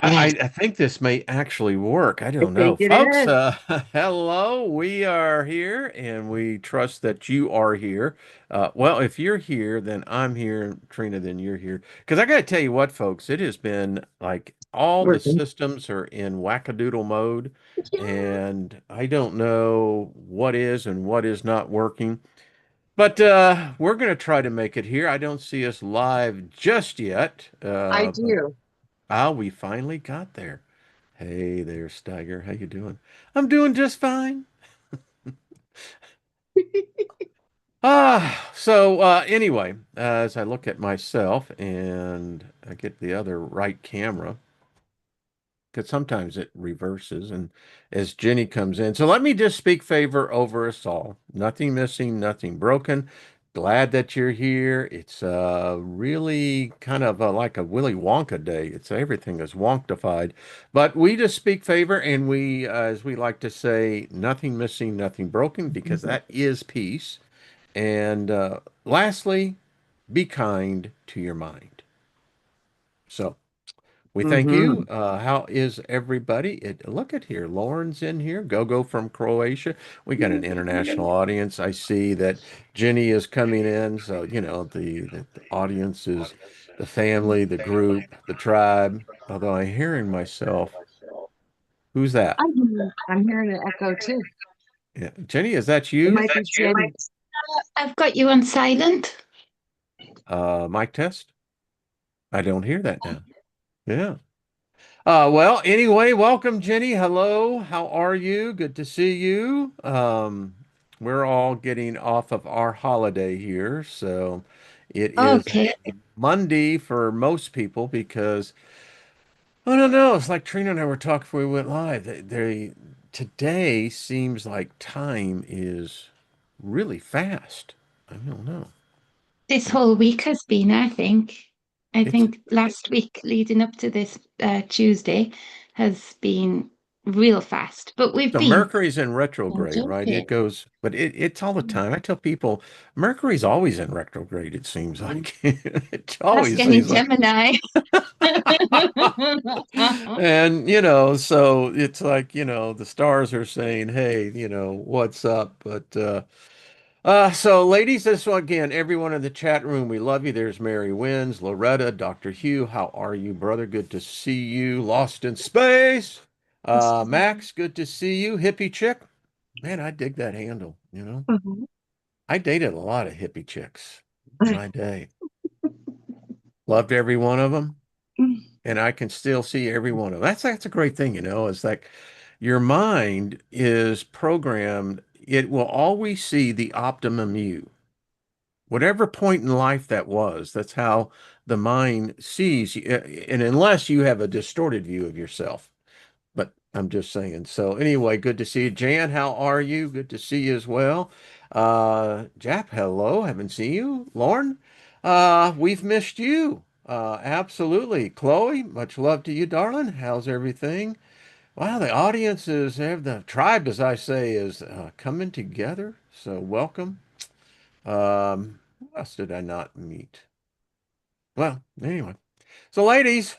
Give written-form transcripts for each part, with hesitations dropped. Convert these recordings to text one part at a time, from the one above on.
I think this may actually work. I I don't know. think it Folks, is. hello. We are here and we trust that you are here. Well, if you're here, then I'm here. Trina, then you're here. Because I got to tell you what, folks, it has been like all the Working. systems are in wackadoodle mode, and I don't know what is and what is not working. But we're going to try to make it here. I don't see us live just yet, I but do. we finally got there. Hey there, Steiger. How you doing? I'm doing just fine. Anyway, as I look at myself and I get the other right camera, because sometimes it reverses, and as Jenny comes in. So let me just speak favor over us all. Nothing missing, nothing broken. Glad that you're here. It's really kind of like a Willy Wonka day. It's everything is wonktified, but we just speak favor, and we, as we like to say, nothing missing, nothing broken, because that is peace. And lastly, be kind to your mind. So. We thank you. Hmm. How is everybody? Look at here. Lauren's in here. Go from Croatia. We got an international audience. I see that Jenny is coming in. So, the audience is the family, the group, the tribe. Although I'm hearing myself. Who's that? I'm hearing an echo too. Yeah. Jenny, is that It you? might be Jenny. I've got you on silent. Mic test? I don't hear that now. Yeah. Well, anyway, welcome, Jenny. Hello, how are you? Good to see you. We're all getting off of our holiday here, so it is Okay. Monday for most people because I don't know. It's like Trina and I were talking before we went live. Today seems like time is really fast. I don't know. This whole week has been, I think. I It's think last week leading up to this Tuesday has been real fast, but we've So been Mercury's in retrograde, right? okay. It goes, but it's all the time. I tell people Mercury's always in retrograde, it seems like. It Ask always any seems like. Gemini. And, so it's like, the stars are saying, hey, what's up? But so ladies, this one again, everyone in the chat room, we love you. There's Mary Wins, Loretta, Dr. Hugh, how are you, brother? Good to see you. Lost in space. Max, good to see you. Hippie chick. Man, I dig that handle. Mhm. I dated a lot of hippie chicks in my day. Loved every one of them, and I can still see every one of them. That's a great thing. It's like your mind is programmed. It will always see the optimum you. Whatever point in life that was, that's how the mind sees you. And unless you have a distorted view of yourself. But I'm just saying. So anyway, good to see you. Jan, how are you? Good to see you as well. Jap, hello. Haven't seen you. Lauren, we've missed you. Absolutely. Chloe, much love to you, darling. How's everything? Wow, the audience the tribe, as I say, is coming together. So welcome. Who else did I not meet? Well, anyway. So ladies,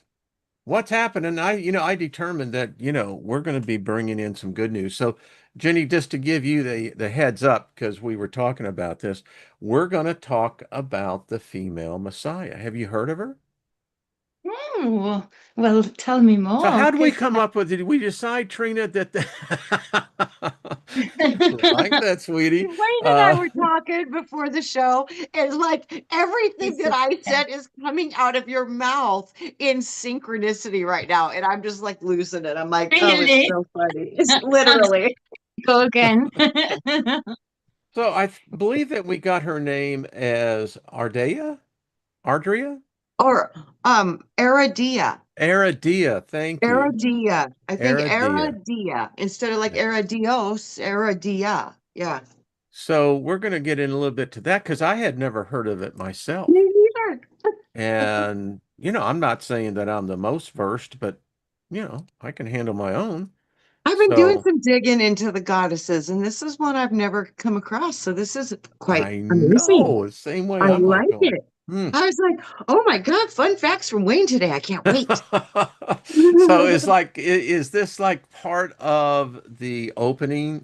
what's happening? I determined that, we're going to be bringing in some good news. So, Jenny, just to give you the heads up, because we were talking about this, we're going to talk about the female Messiah. Have you heard of her? Oh, well, tell me So, more, how do we because come up with it? Did we decide, Trina, that like that, sweetie? Wayne and I Uh, were talking before the show, and like everything that I said is coming out of your mouth in synchronicity right now. And I'm just like losing it. I'm like, oh, it's really, so funny. It's literally. go again. so, I believe that we got her name as Ardria? Or Aradia. Aradia, thank you. Aradia. I think Aradia. Aradia instead of like Yeah. Aradios, Aradia. Yeah. So we're going to get in a little bit to that because I had never heard of it Me myself. neither. And, I'm not saying that I'm the most versed, but, I can handle my own. I've been doing So some digging into the goddesses, and this is one I've never come across. So this is quite I amazing. know the same way I I'm like like going, it. Hmm. I was like, oh my God, fun facts from Wayne today. I can't wait. So it's like, is this like part of the opening?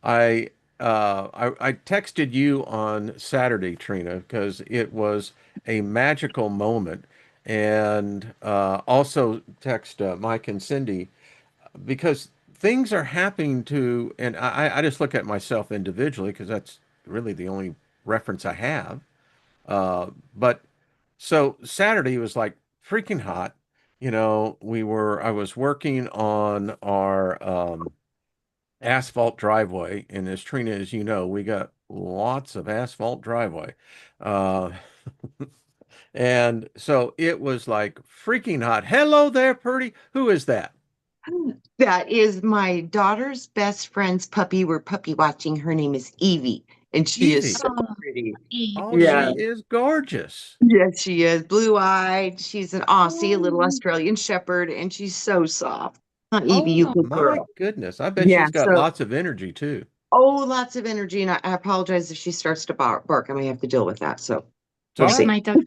I I texted you on Saturday, Trina, because it was a magical moment, and also text Mike and Cindy because things are happening to, and I just look at myself individually because that's really the only reference I have. But so Saturday was like freaking hot. I was working on our asphalt driveway, and as Trina, as you know, we got lots of asphalt driveway. Uh, and so it was like freaking hot. Hello there, Purdy. Who is that? That is my daughter's best friend's puppy. We're puppy watching. Her name is Evie, and she is Evie. so Oh, pretty. Oh, she Yeah. Evie. is gorgeous. Yes, she is. Blue-eyed. She's an Aussie, a little Oh, Australian Shepherd, and she's so soft. Huh, Evie, you Oh good my girl. goodness. I bet Yeah, she's got so lots of energy too. lots of energy, and I apologize if she starts to bark. I may have to deal with that. So It's we'll all yeah, see. right. my dog.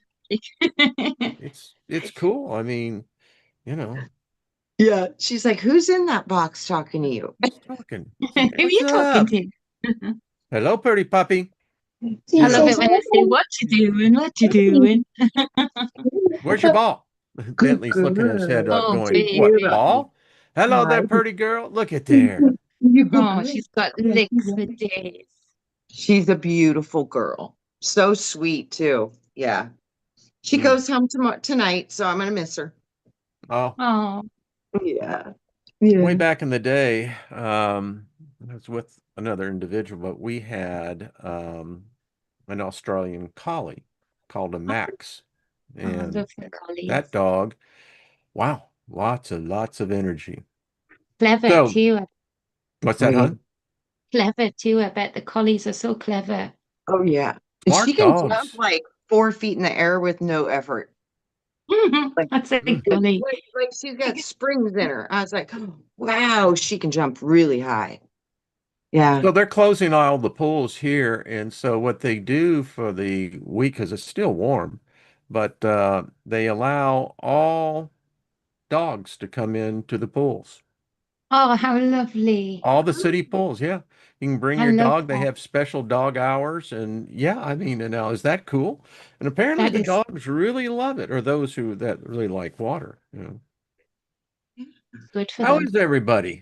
It's cool. I mean, you know, Yeah, she's like, "Who's in that box talking to you?" who's talking? Who are What's you talking up? to? Hello, pretty puppy. I She love Yeah. says, it when they say, "What you doing? What you doing?" Where's your ball? "Good Bentley's looking his head girl. up, Oh, going, Take care what, of baby. me. ball? Hello there, Hi. pretty girl. Look at there. You good Oh, girl. she's got Yeah, licks for days. she's a beautiful girl. So sweet too. Yeah. She Hmm. goes home tomorrow tonight, so I'm gonna miss her. Oh, Oh, Yeah. way Yeah. back in the day, I was with another individual, but we had an Australian collie called a Max. oh, And love the collies. that dog, wow, lots of energy. Clever So, too. what's Oh that, yeah. hon? Clever too. I bet the collies are so clever. Oh yeah. And she Smart can jump dogs. like 4 feet in the air with no effort. Like, That's a Hmm. collie. like she's got springs in her. I was like, wow, she can jump really high. Yeah. So they're closing all the pools here, and so what they do for the week, because it's still warm, but they allow all dogs to come into the pools. Oh, how lovely. All the city pools, yeah. You can bring I your love dog. They that. have special dog hours, and yeah, I mean, and now is that cool? And apparently That the is dogs really love it, or those who that really like water. good for How them. is everybody?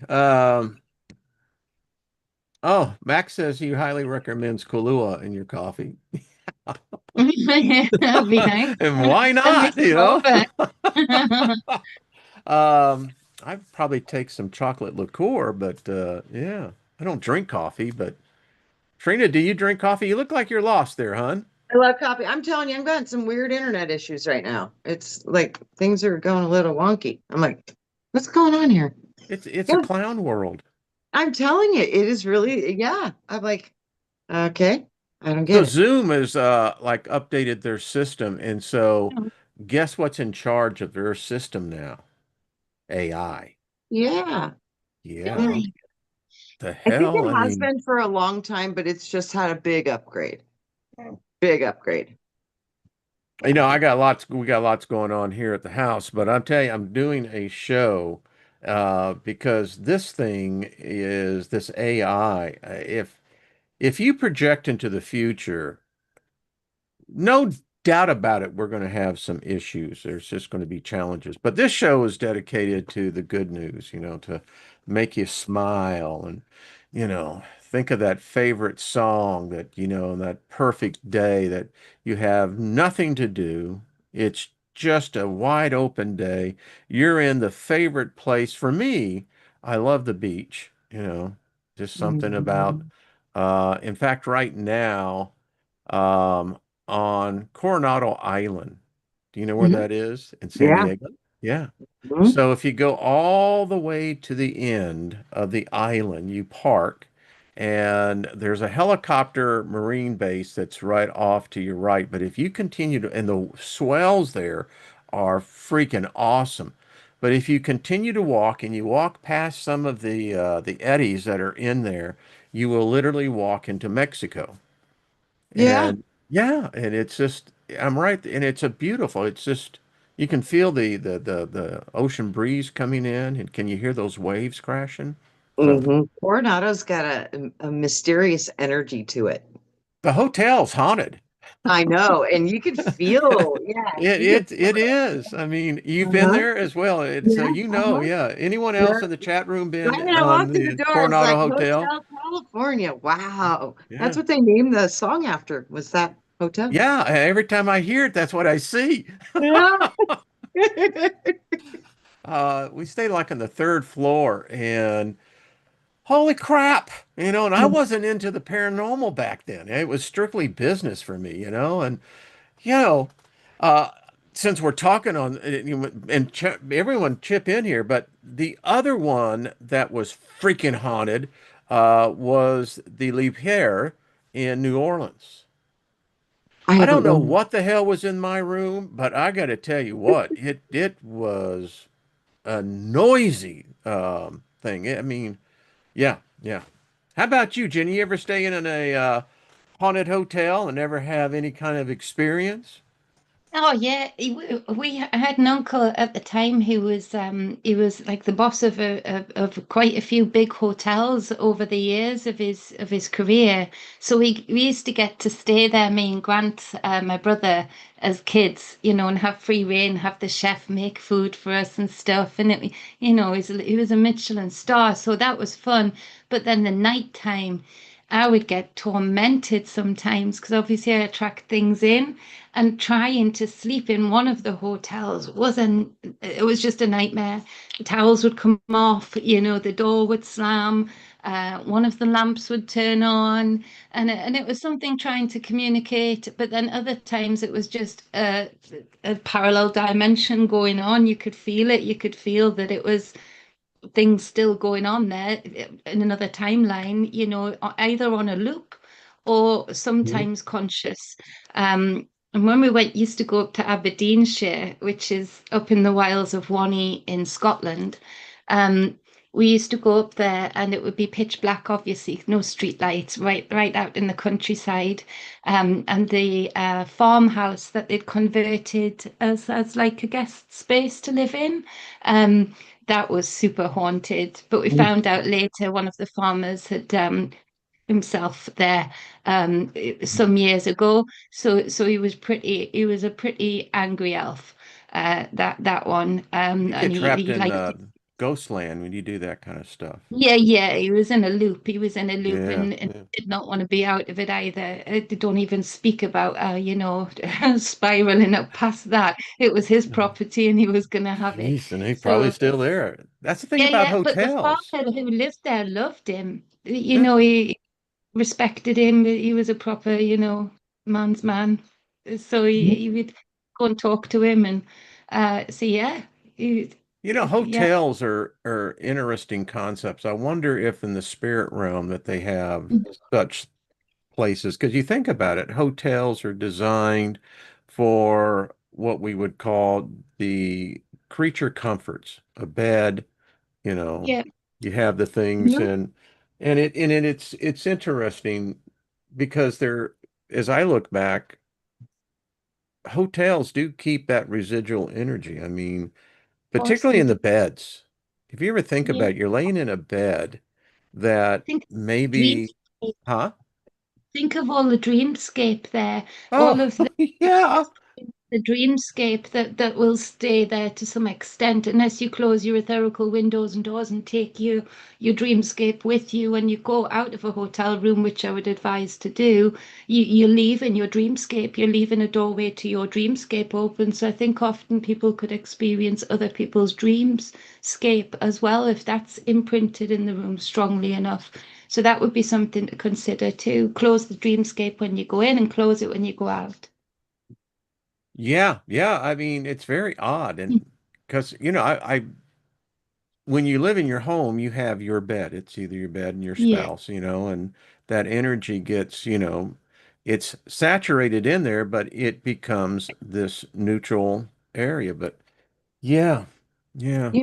Oh, Max says he highly recommends Kahlua in your coffee. That'd be nice. And why Send me not, some over. Um, I'd probably take some chocolate liqueur, but yeah, I don't drink coffee, but Trina, do you drink coffee? You look like you're lost there, hon. I love coffee. I'm telling you, I'm having some weird internet issues right now. It's like things are going a little wonky. I'm like, what's going on here? It's a Yeah, clown world. I'm telling you, it is really, yeah. I'm like, okay, I don't So get it. Zoom has like updated their system, and so guess what's in charge of their system now? AI. Yeah. Yeah. Yeah. Really? The I think hell? it I has mean, been for a long time, but it's just had a big upgrade. Big upgrade. we got lots going on here at the house, but I'm telling you, I'm doing a show because this thing is this AI. If you project into the future, no doubt about it, we're going to have some issues. There's just going to be challenges. But this show is dedicated to the good news, to make you smile and, think of that favorite song that, that perfect day that you have nothing to do. It's just a wide open day. You're in the favorite place. For me, I love the beach, just something about, Mhm. in fact, right now, um, on Coronado Island. Do you know where Mhm. that is? In San Yeah. Diego? Yeah. Mhm. So if you go all the way to the end of the island, you park, and there's a helicopter marine base that's right off to your right. But if you continue to, and the swells there are freaking awesome. But if you continue to walk and you walk past some of the eddies that are in there, you will literally walk into Mexico. Yeah. And yeah, and I'm right, and it's a beautiful. It's just you can feel the ocean breeze coming in, and can you hear those waves crashing? So Coronado's got a mysterious energy to it. the hotel's haunted. I know, and you can feel, yeah, It you can it feel it it. is. I mean, you've been Uh-huh. there as well. So Yeah, you know, uh-huh. yeah. Anyone Yeah. else in the chat room Right been when I on walked in the the door, it's Coronado like Hotel? Hotel California. Wow. That's Yeah. what they named the song after, was that hotel. Yeah, every time I hear it, that's what I see. Yeah. We stayed like on the third floor, and holy crap, and I wasn't into the paranormal back then. It was strictly business for me, and you know, uh, since we're talking on, and ch everyone chip in here, but the other one that was freaking haunted was the Le Pierre in New Orleans. I I don't haven't know been. what the hell was in my room, but I got to tell you what, it was a noisy thing. I mean, yeah, yeah. How about you, Jenny? You ever stay in a haunted hotel and never have any kind of experience? Oh yeah, we had an uncle at the time who was he was like the boss of quite a few big hotels over the years of his career. So we used to get to stay there, me and Grant, my brother, as kids, and have free reign, have the chef make food for us and stuff. And he was a Michelin star, so that was fun. But then the night time, I would get tormented sometimes because obviously I attract things in, and trying to sleep in one of the hotels it was just a nightmare. The towels would come off, the door would slam, one of the lamps would turn on, and it was something trying to communicate, but then other times it was just a parallel dimension going on. You could feel it. You could feel that it was things still going on there in another timeline, either on a loop or sometimes conscious. And when we used to go up to Aberdeenshire, which is up in the wilds of Wanney in Scotland, um, we used to go up there and it would be pitch black, obviously, no street lights, right out in the countryside. And the farmhouse that they'd converted as like a guest space to live in. Um, that was super haunted. But we found out later one of the farmers had himself there some years ago. So he was a pretty angry elf. That one. You And get trapped he in liked ghost land when you do that kind of stuff. yeah, he was in a loop. He was in a loop Yeah, and yeah. did not want to be out of it either. They don't even speak about, spiraling up past that. It was his property and he was going to have it. Jeez, and he's probably So, still there. That's the thing yeah, about yeah. But the hotels. farmer who lived there loved him. Yeah. He respected him. He was a proper, man's man. So he would go and talk to him and so yeah, he, yeah, Hotels are interesting concepts. I wonder if in the spirit realm that they have such places, because you think about it, hotels are designed for what we would call the creature comforts, a bed, you know, yeah. you have the things No, it's interesting because as I look back, hotels do keep that residual energy. I mean, of course particularly they in the do. beds. If you ever think Yeah. about it, you're laying in a bed that Think dreams. maybe, huh? Think of all the dreamscape there, all Oh, of the yeah. the dreamscape that will stay there to some extent unless you close your etherical windows and doors and take your dreamscape with you when you go out of a hotel room, which I would advise to do. You leave in your dreamscape, you're leaving a doorway to your dreamscape open. So I think often people could experience other people's dreamscape as well if that's imprinted in the room strongly enough. So that would be something to consider too. Close the dreamscape when you go in and close it when you go out. Yeah, yeah. I mean, it's very odd. And because, when you live in your home, you have your bed. It's either your bed and your Yeah. spouse, and that energy gets, it's saturated in there, but it becomes this neutral area. But yeah, yeah,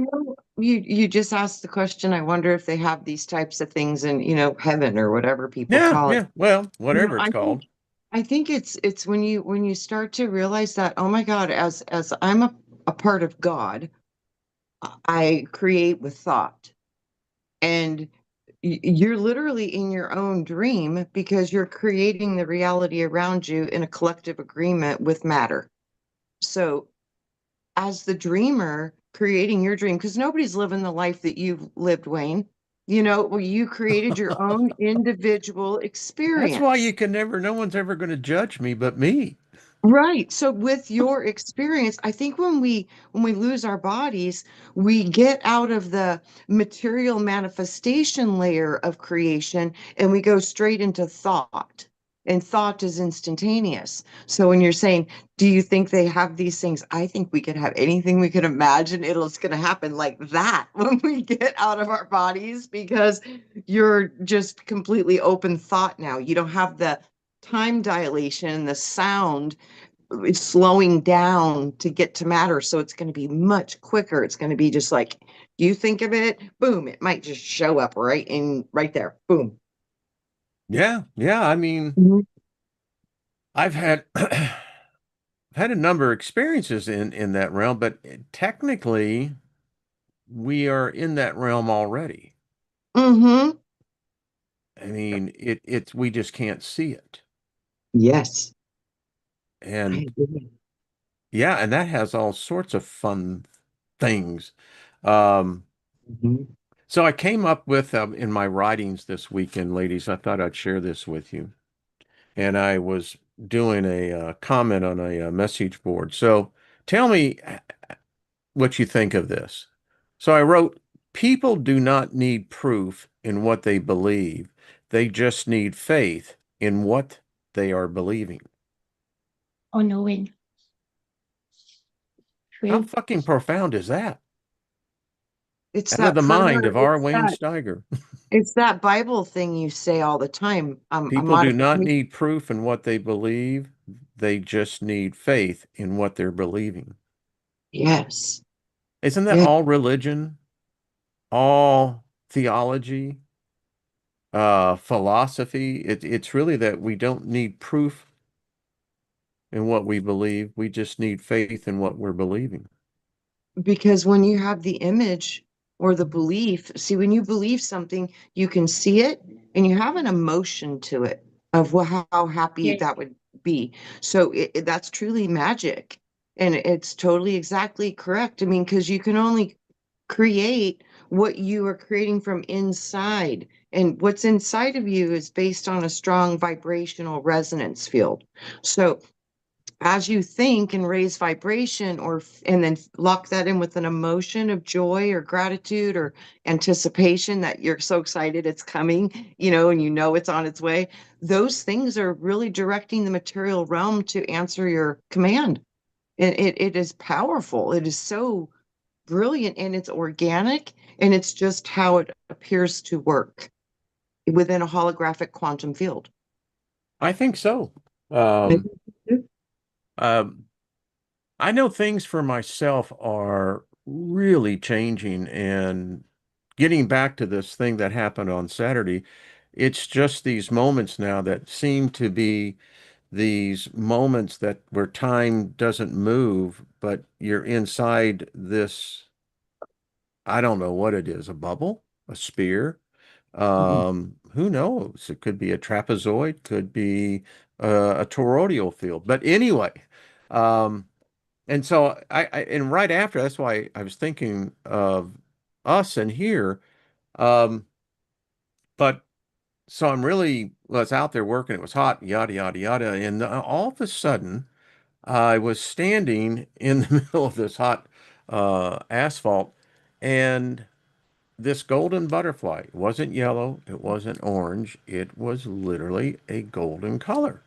You just asked the question. I wonder if they have these types of things in, heaven or whatever people yeah, call it. yeah. Well, whatever it's I think called. I think it's when you start to realize that, oh my God, as I'm a part of God, I create with thought. And you're literally in your own dream because you're creating the reality around you in a collective agreement with matter. So, as the dreamer, creating your dream, because nobody's living the life that you've lived, Wayne. Well, you created your own individual That's why you experience. can never, no one's ever going to judge me but me. Right. So with your experience, I think when we lose our bodies, we get out of the material manifestation layer of creation and we go straight into thought. And thought is instantaneous. So when you're saying, do you think they have these things? I think we could have anything we could imagine. It's going to happen like that when we get out of our bodies because you're just completely open thought now. You don't have the time dilation, the sound it's slowing down to get to matter. So it's going to be much quicker. It's going to be just like you think of it, boom, it might just show up right there. Boom. Yeah, yeah. I mean, Mhm. I've had had a number of experiences in that realm, but technically we are in that realm already. Mm-hmm. I mean, it's we just can't see it. Yes, I And agree. yeah, and that has all sorts of fun things. Um, Mhm. so I came up with in my writings this weekend, ladies, I thought I'd share this with you. And I was doing a comment on a, message board. So tell me what you think of this. So I wrote, people do not need proof in what they believe. They just need faith in what they are believing. or knowing. How True. fucking profound is that? It's Out of that the mind permanent, of R. Wayne Steiger. it's that Bible thing you say all the time. A People do not modification. need proof in what they believe. They just need faith in what they're believing. Yes. Isn't that Yeah. all religion, all theology, philosophy? It's really that we don't need proof in what we believe. We just need faith in what we're believing. Because when you have the image or the belief, see, when you believe something, you can see it and you have an emotion to it of how happy Yes. that would be. So that's truly magic. And it's totally exactly correct. I mean, because you can only create what you are creating from inside. And what's inside of you is based on a strong vibrational resonance field. So as you think and raise vibration and then lock that in with an emotion of joy or gratitude or anticipation that you're so excited it's coming, and it's on its way, those things are really directing the material realm to answer your command. And it is powerful. It is so brilliant and it's organic and it's just how it appears to work within a holographic quantum field. I think so. Um, um, I know things for myself are really changing and getting back to this thing that happened on Saturday. It's just these moments now that seem to be these moments that where time doesn't move, but you're inside this, I don't know what it is, a bubble, a sphere. Who knows? It could be a trapezoid, could be a toroidal field. But anyway, um, and so and right after, that's why I was thinking of us and here. Um, but so I'm really was out there working. It was hot, yada yada yada, and all of a sudden, I was standing in the middle of this hot asphalt, and this golden butterfly, it wasn't yellow, it wasn't orange, it was literally a golden color.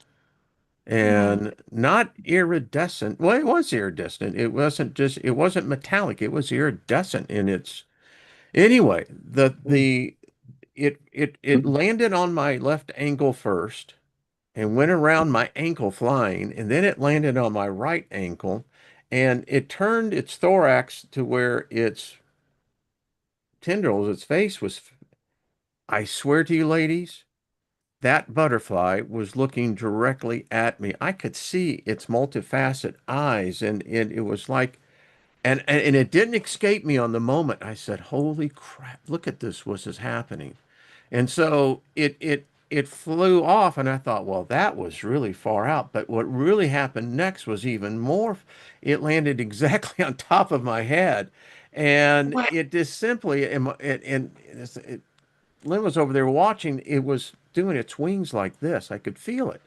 Wow. And not iridescent. Well, it was iridescent. It wasn't metallic. It was iridescent in its anyway, it landed on my left ankle first and went around my ankle flying, and then it landed on my right ankle, and it turned its thorax to where its tendrils, its face was, I swear to you, ladies, that butterfly was looking directly at me. I could see its multifaceted eyes, and it was like, and it didn't escape me on the moment. I said, "Holy crap! Look at this! What is happening?" And so it flew off, and I thought, well, that was really far out. But what really happened next was even more. It landed exactly on top of my head, and What? it just simply, Lynn was over there watching. It was doing its wings like this. I could feel it.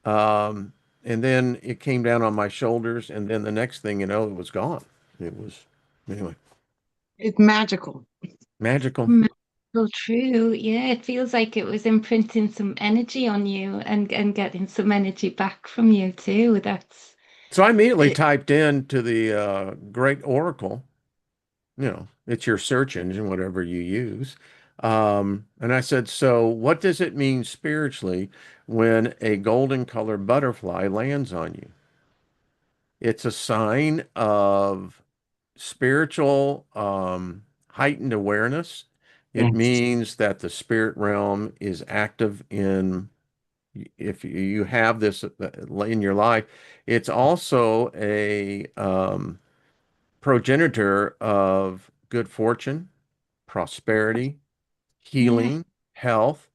And then it came down on my shoulders, and then the next thing you know, it was gone. It was, anyway, It's magical. magical. So true. Yeah, it feels like it was imprinting some energy on you and getting some energy back from you too. That's So I immediately It, typed in to the Great Oracle. It's your search engine, whatever you use. And I said, so what does it mean spiritually when a golden colored butterfly lands on you? It's a sign of spiritual heightened awareness. It yes. means that the spirit realm is active if you have this in your life. It's also a progenitor of good fortune, prosperity, yeah. healing, health.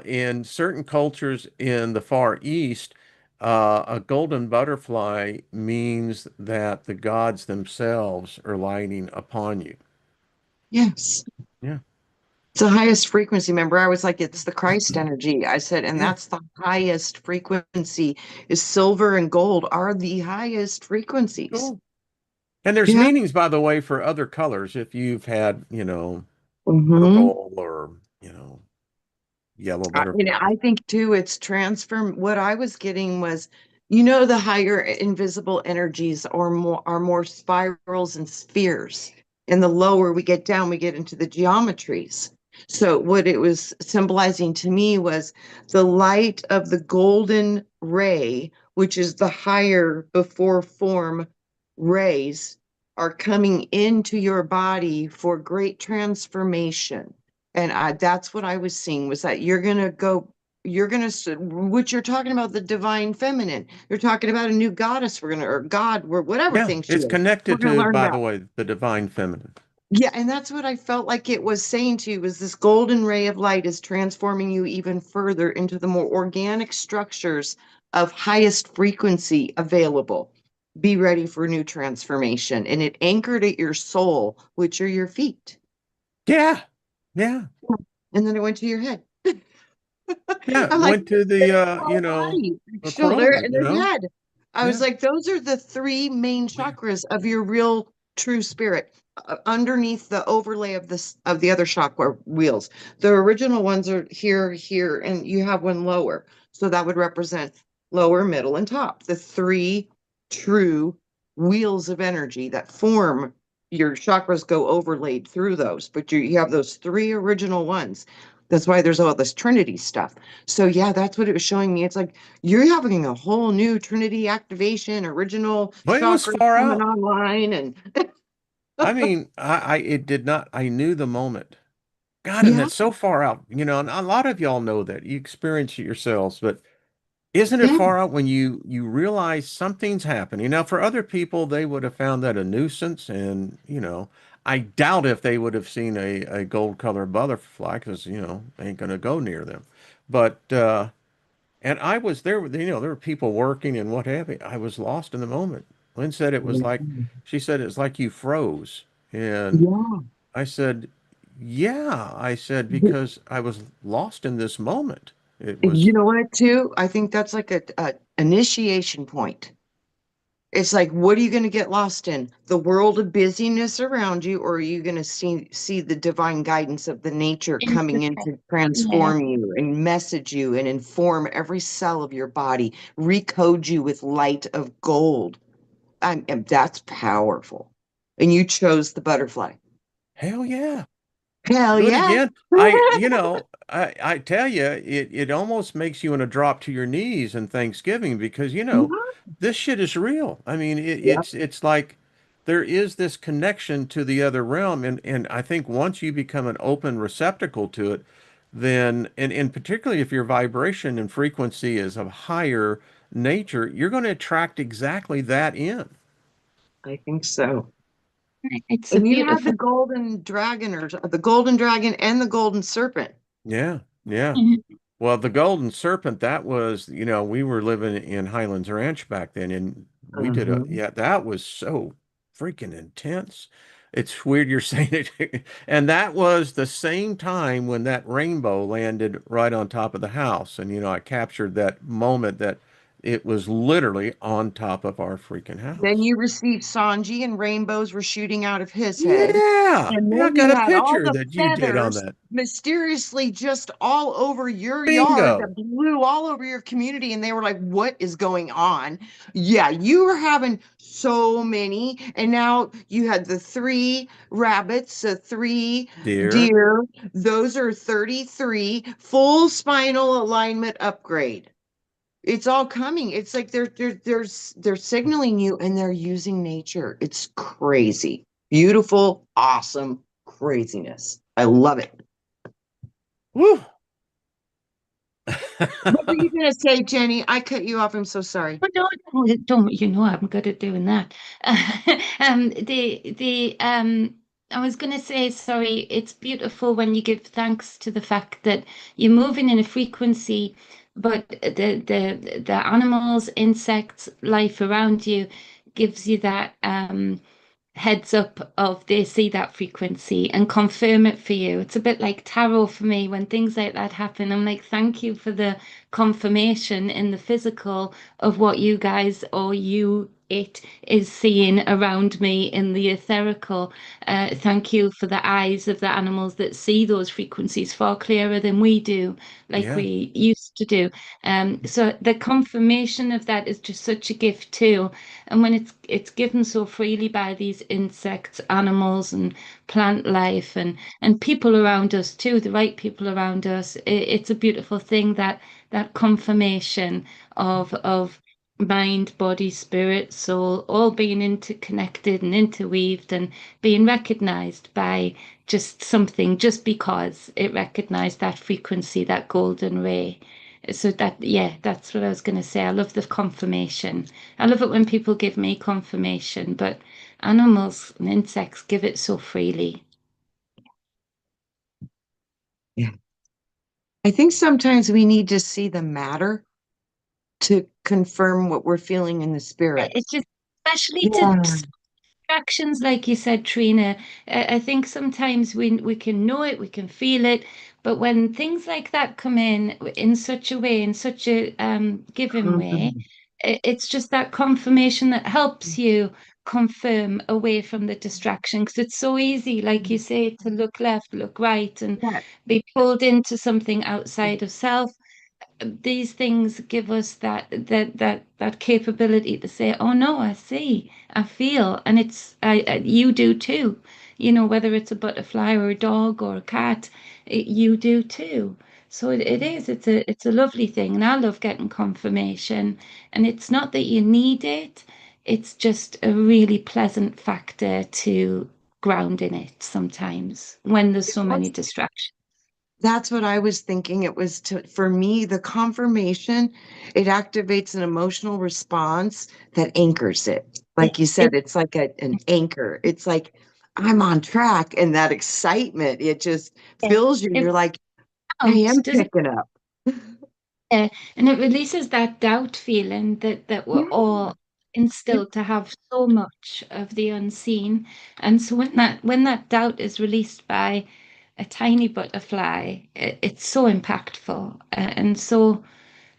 In certain cultures in the Far East, a golden butterfly means that the gods themselves are lighting upon you. Yes. Yeah, It's the highest frequency. Remember, I was like, it's the Christ energy. I said, and yeah, that's the highest frequency is silver and gold are the highest frequencies. cool. And there's Yeah. meanings, by the way, for other colors. If you've had, Hmm. purple or, yellow butterfly. I think too, it's transform. What I was getting was, the higher invisible energies are more spirals and spheres, and the lower we get down, we get into the geometries. So what it was symbolizing to me was the light of the golden ray, which is the higher before form rays, are coming into your body for great transformation. And that's what I was seeing was that what you're talking about, the divine feminine. You're talking about a new goddess or God, or whatever Yeah, thing she it's is. We're connected going to to, learn by the about. way, the divine feminine. Yeah, and that's what I felt like it was saying to you was this golden ray of light is transforming you even further into the more organic structures of highest frequency available. Be ready for new transformation. And it anchored at your soul, which are your feet. Yeah, yeah, And then it went to your head. yeah. It I'm like, went to the the, whole body, the shoulder, coronal, and the head. I was Yeah. like, those are the three main chakras of your real true spirit. Underneath the overlay of this of the other chakra wheels. The original ones are here, here, and you have one lower. So that would represent lower, middle, and top. The three true wheels of energy that form your chakras go overlaid through those, but you have those three original ones. That's why there's all this Trinity stuff. So yeah, that's what it was showing me. It's like you're having a whole new Trinity activation, original But it was chakras far coming out. online, and I mean, it did not, I knew the moment. God, and yeah, that's so far out, and a lot of y'all know that. You experience it yourselves, but isn't it yeah, far out when you realize something's happening? Now, for other people, they would have found that a nuisance, and I doubt if they would have seen a gold colored butterfly because they ain't gonna go near them. But and I was there with there were people working and what have you. I was lost in the moment. Lynn said it was like she said it's like you froze, and yeah. I said, yeah. I said because I was lost in this moment. It You was. know what, too? I think that's like a initiation point. It's like, what are you going to get lost in? The world of busyness around you, or are you going to see the divine guidance of the nature coming in to Yeah. transform you and message you and inform every cell of your body, recode you with light of gold? And that's powerful. And you chose the butterfly. Hell yeah. Hell Do it yeah. again. I tell you, it almost makes you want to drop to your knees in Thanksgiving because, this shit is real. I mean, Yeah. it's like there is this connection to the other realm. And I think once you become an open receptacle to it, then, and particularly if your vibration and frequency is of higher nature, you're going to attract exactly that in. I think so. It's a And you had the beautiful. golden dragon, or the golden dragon and the golden serpent. Yeah, yeah. Mhm. Well, the golden serpent, that was, we were living in Highlands Ranch back then, and we did Mhm. yeah, that was so freaking intense. It's weird you're saying it. And that was the same time when that rainbow landed right on top of the house. And, I captured that moment that it was literally on top of our freaking Then house. you received Sanji, and rainbows were shooting out of his head. Yeah. And Yeah, I then got you a had all picture the that you did on feathers that. mysteriously just all over your yard Bingo. that blew all over your community. And they were like, what is going on? Yeah, you were having so many. And now you had the three rabbits, the three Dear. deer. Those are 33 full spinal alignment upgrade. It's all coming. It's like they're signaling you, and they're using nature. It's crazy. Beautiful, awesome craziness. I love it. Woo. What were you gonna say, Jenny? I cut you off. I'm so sorry. But don't you know I'm good at doing that. I was going to say, sorry, it's beautiful when you give thanks to the fact that you're moving in a frequency, but the animals, insects, life around you gives you that heads up of they see that frequency and confirm it for you. It's a bit like tarot for me when things like that happen. I'm like, thank you for the confirmation in the physical of what you guys or it is seeing around me in the etherical. Thank you for the eyes of the animals that see those frequencies far clearer than we do, like Yeah. we used to do. So the confirmation of that is just such a gift too. And when it's given so freely by these insects, animals, and plant life, and people around us too, the right people around us, it's a beautiful thing that that confirmation of mind, body, spirit, soul, all being interconnected and interweaved and being recognized by just something, just because it recognized that frequency, that golden ray. So that, yeah, that's what I was going to say. I love the confirmation. I love it when people give me confirmation, but animals and insects give it so freely. Yeah. I think sometimes we need to see the matter to confirm what we're feeling in the spirit. It's just, especially to Yeah. actions, like you said, Trina. I think sometimes we can know it, we can feel it, but when things like that come in such a way, in such a giving way, Mhm. it's just that confirmation that helps you confirm away from the distraction. Because it's so easy, like you say, to look left, look right, and Yeah. be pulled into something outside of self. These things give us that capability to say, oh no, I see, I feel, and you do too. You know, whether it's a butterfly or a dog or a cat, you do too. So it's a lovely thing, and I love getting confirmation. And it's not that you need it; it's just a really pleasant factor to ground in it sometimes when there's so many distractions. That's what I was thinking. It was for me, the confirmation, it activates an emotional response that anchors it. It, Like you it, said, it's like an anchor. It's like I'm on track, and that excitement, it just fills you. it You're like, I out, am doesn't picking up. and it releases that doubt feeling that we're Yeah. all instilled to have so much of the unseen. And so when that doubt is released by a tiny butterfly, it's so impactful. And so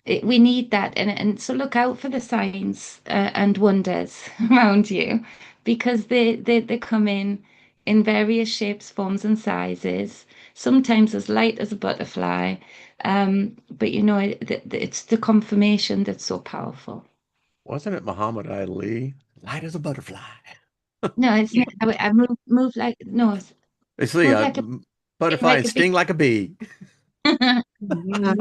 we need that. And so look out for the signs and wonders around you, because they come in various shapes, forms, and sizes, sometimes as light as a butterfly. But it's the confirmation that's so powerful. Wasn't it Muhammad Ali? Light as a butterfly. No, it's I move like no, See, move like a thing, butterfly like and a bee. sting like a bee. Yeah.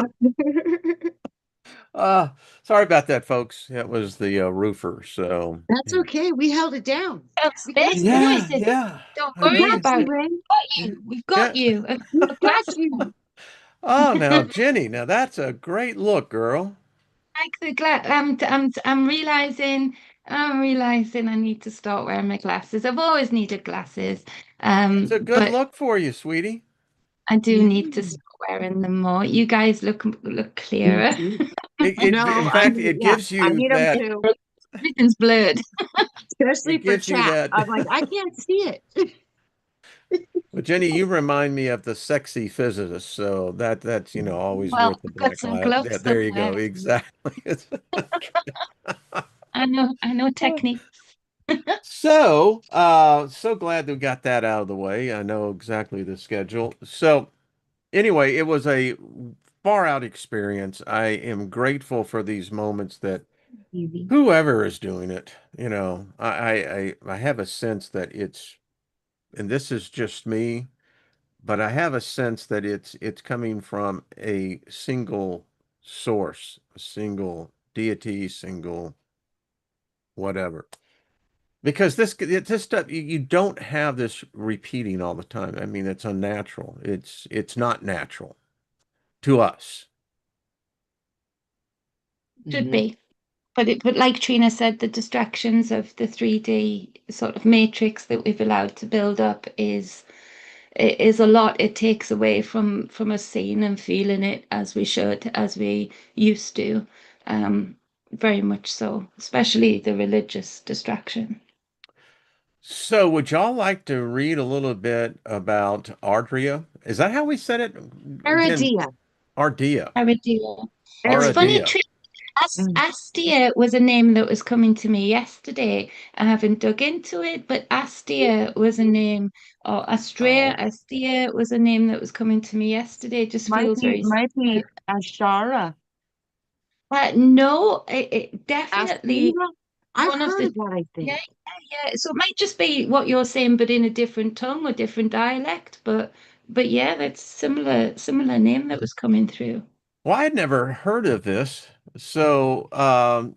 Uh, sorry about that, folks. That was the roofer. So, That's yeah. okay. We held it down. That's We got big you. Yeah, noises. yeah, Don't I We worry got know. about you, it. Ray. Got you. We've got Yeah. you. We I'm glad got you. Oh, now, Jenny, now that's a great look, girl. Like the glass, I'm realizing I need to start wearing my glasses. I've always needed glasses, It's a good but look for you, sweetie. I do need to Yeah, start wearing them more. You guys look me clearer. too. No, In I fact, need, it yeah, gives I you need them that, too, Everything's blurred. it especially for gives you chat. that. I'm like, I can't see it. Well, Jenny, you remind me of the sexy physicist, so that's always Well, worth the I've got black some glass. Yeah, gloves there you somewhere. go. Exactly. I know techniques. So glad we got that out of the way. I know exactly the schedule. So anyway, it was a far out experience. I am grateful for these moments that Easy. whoever is doing it, I have a sense that it's, and this is just me, but I have a sense that it's coming from a single source, a single deity, single whatever. Because this stuff you don't have this repeating all the time. I mean, it's unnatural. It's not natural to us. Should Mhm. be. But like Trina said, the distractions of the 3D sort of matrix that we've allowed to build up is a lot. It takes away from us seeing and feeling it as we should, as we used to. Um, Very much so, especially the religious distraction. So, would y'all like to read a little bit about Ardria? Is that how we said it? Again, Aradia. Ardia. Aradia. It's funny, Aradia. Aradia. Trina, Mm. Astia was a name that was coming to me yesterday. I haven't dug into it, but Astia was a name, or Astrea, Oh, Astia was a name that was coming to me yesterday. It just feels very Might similar. be Ashara. No, it definitely Astera. I've one of heard the of that, I yeah, think. yeah. So it might just be what you're saying, but in a different tongue or different dialect. But yeah, that's similar name that was coming through. well, I'd never heard of this. So,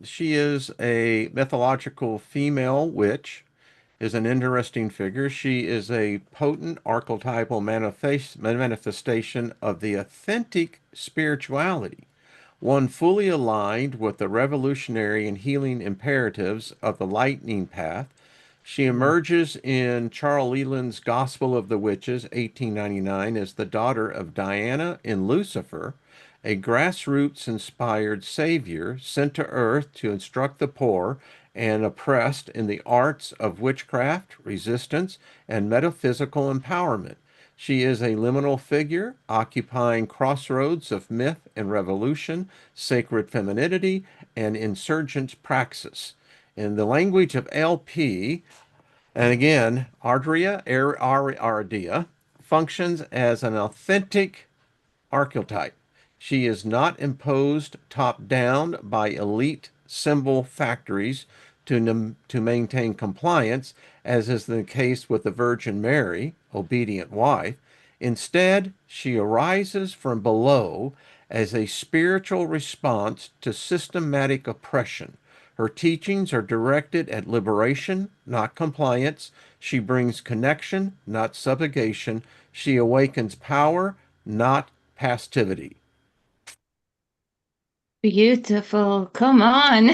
she is a mythological female witch, is an interesting figure. She is a potent archetypal manifestation of the authentic spirituality, one fully aligned with the revolutionary and healing imperatives of the lightning path. She Mm. emerges in Charles Leland's Gospel of the Witches, 1899, as the daughter of Diana in Lucifer, a grassroots inspired savior sent to earth to instruct the poor and oppressed in the arts of witchcraft, resistance, and metaphysical empowerment. She is a liminal figure occupying crossroads of myth and revolution, sacred femininity, and insurgent praxis. In the language of LP, and again, Ardria functions as an authentic archetype. She is not imposed top down by elite symbol factories to maintain compliance, as is the case with the Virgin Mary, obedient wife. Instead, she arises from below as a spiritual response to systematic oppression. Her teachings are directed at liberation, not compliance. She brings connection, not subjugation. She awakens power, not passivity. Beautiful. Come on.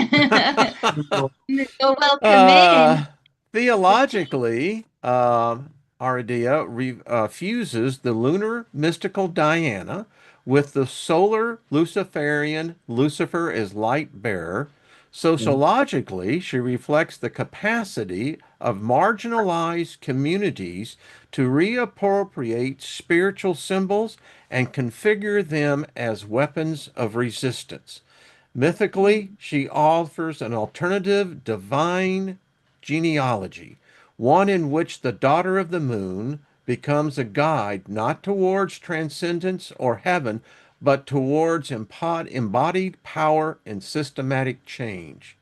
No. You're welcome Uh, in. Theologically, Aradia fuses the lunar mystical Diana with the solar Luciferian Lucifer as light bearer. Mm. Sociologically, she reflects the capacity of marginalized communities to reappropriate spiritual symbols and configure them as weapons of resistance. Mythically, she offers an alternative divine genealogy, one in which the daughter of the moon becomes a guide not towards transcendence or heaven, but towards embodied power and systematic change.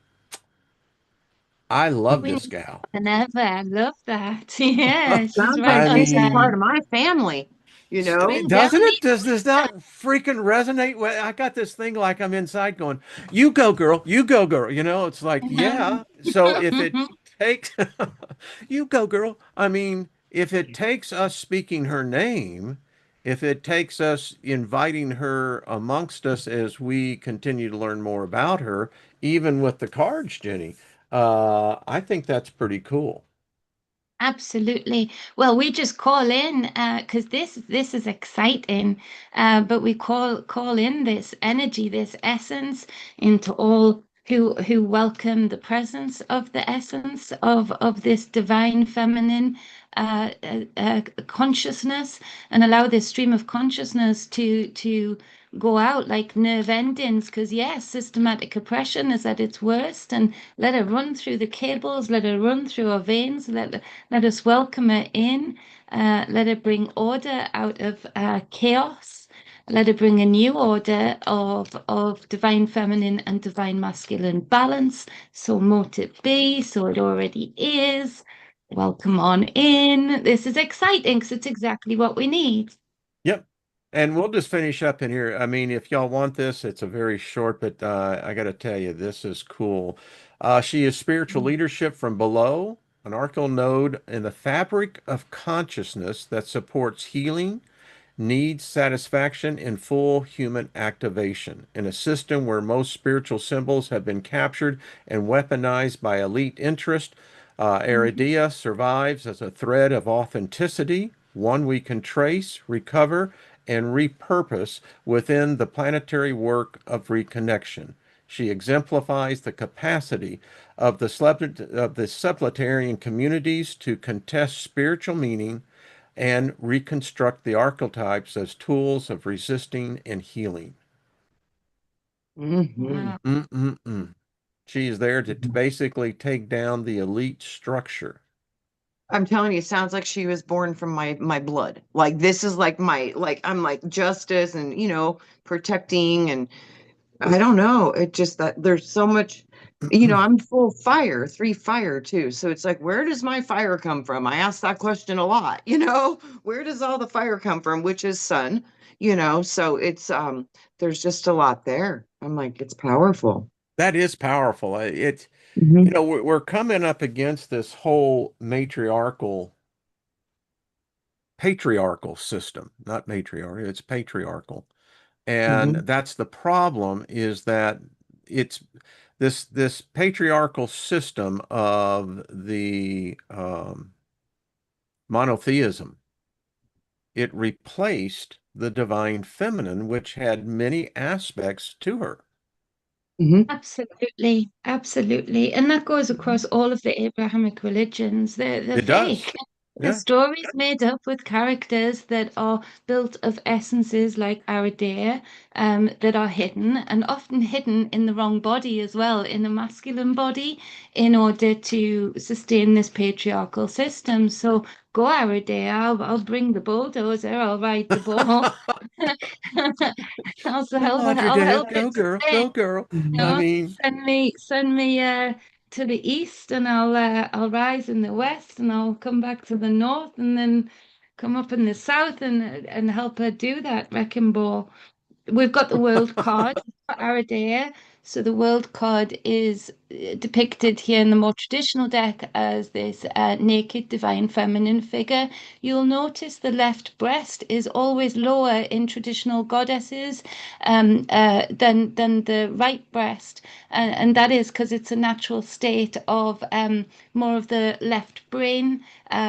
I love We this need gal. than ever. I love that. Yeah, she's Sounds right like I on she's time. part of mean, my family, you know? We doesn't it? definitely Does this not freaking resonate? I got this thing like I'm inside going, "You go, girl. You go, girl." It's like, yeah. So if it takes, you go, girl. I mean, if it takes us speaking her name, if it takes us inviting her amongst us as we continue to learn more about her, even with the cards, Jenny, I think that's pretty cool. Absolutely. Well, we just call in because this is exciting, but we call in this energy, this essence into all who welcome the presence of the essence of this divine feminine consciousness, and allow this stream of consciousness to go out like nerve endings. Because yes, systematic oppression is at its worst, and let it run through the cables, let it run through our veins, let us welcome her in. Let her bring order out of chaos. Let her bring a new order of divine feminine and divine masculine balance. So mote it be, so it already is. Welcome on in. This is exciting because it's exactly what we need. Yep. And we'll just finish up in here. I mean, if y'all want this, it's a very short, but I got to tell you, this is cool. She is spiritual leadership from below, an archal node in the fabric of consciousness that supports healing, needs satisfaction, and full human activation in a system where most spiritual symbols have been captured and weaponized by elite interest. Aradia survives as a thread of authenticity, one we can trace, recover, and repurpose within the planetary work of reconnection. She exemplifies the capacity of the subletarian communities to contest spiritual meaning and reconstruct the archetypes as tools of resisting and healing. Hmm. Wow. Mm-mm-mm. She is there to basically take down the elite structure. I'm telling you, it sounds like she was born from my blood. Like this is like my like I'm like justice and protecting and I don't know. It just that there's so much, I'm full fire, three fire too. So it's like, where does my fire come from? I ask that question a lot, where does all the fire come from? Which is sun, so it's there's just a lot there. I'm like, it's powerful. That is powerful. Hmm. We're coming up against this whole patriarchal system, not matriarch, it's patriarchal. And Hmm. that's the problem is that it's this patriarchal system of the monotheism. It replaced the divine feminine, which had many aspects to her. Hmm. Absolutely, absolutely. And that goes across all of the Abrahamic religions. They're It does. fake. The Yeah. stories made up with characters that are built of essences like Aradia, that are hidden and often hidden in the wrong body as well, in a masculine body, in order to sustain this patriarchal system. So go Aradia, I'll bring the bulldozer, I'll ride the bull. Roger, I'll Dale. help Go it girl. sustain. Go girl. I Hmm. No, mean, send me to the east, and I'll rise in the west, and I'll come back to the north, and then come up in the south, and help her do that wrecking ball. We've got the world card for Aradia. So the world card is depicted here in the more traditional deck as this naked divine feminine figure. You'll notice the left breast is always lower in traditional goddesses than the right breast, and that is because it's a natural state of more of the left brain,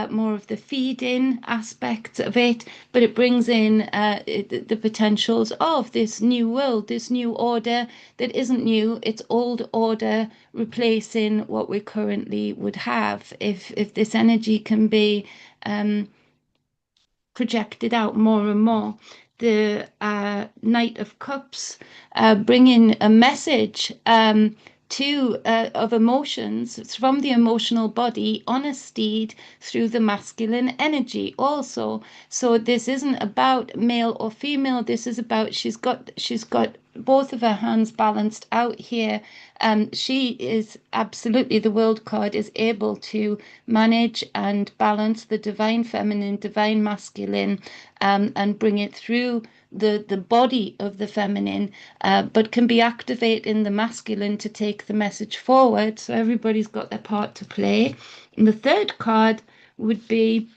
more of the feeding aspects of it, but it brings in the potentials of this new world, this new order that isn't new, it's old order replacing what we currently would have. If this energy can be um, projected out more and more. The Knight of Cups bringing a message of emotions. It's from the emotional body on a steed through the masculine energy also. So this isn't about male or female. This is about she's got both of her hands balanced out here. She is absolutely, the world card is able to manage and balance the divine feminine, divine masculine, and bring it through the body of the feminine, but can be activate in the masculine to take the message forward. So everybody's got their part to play. And the third card would be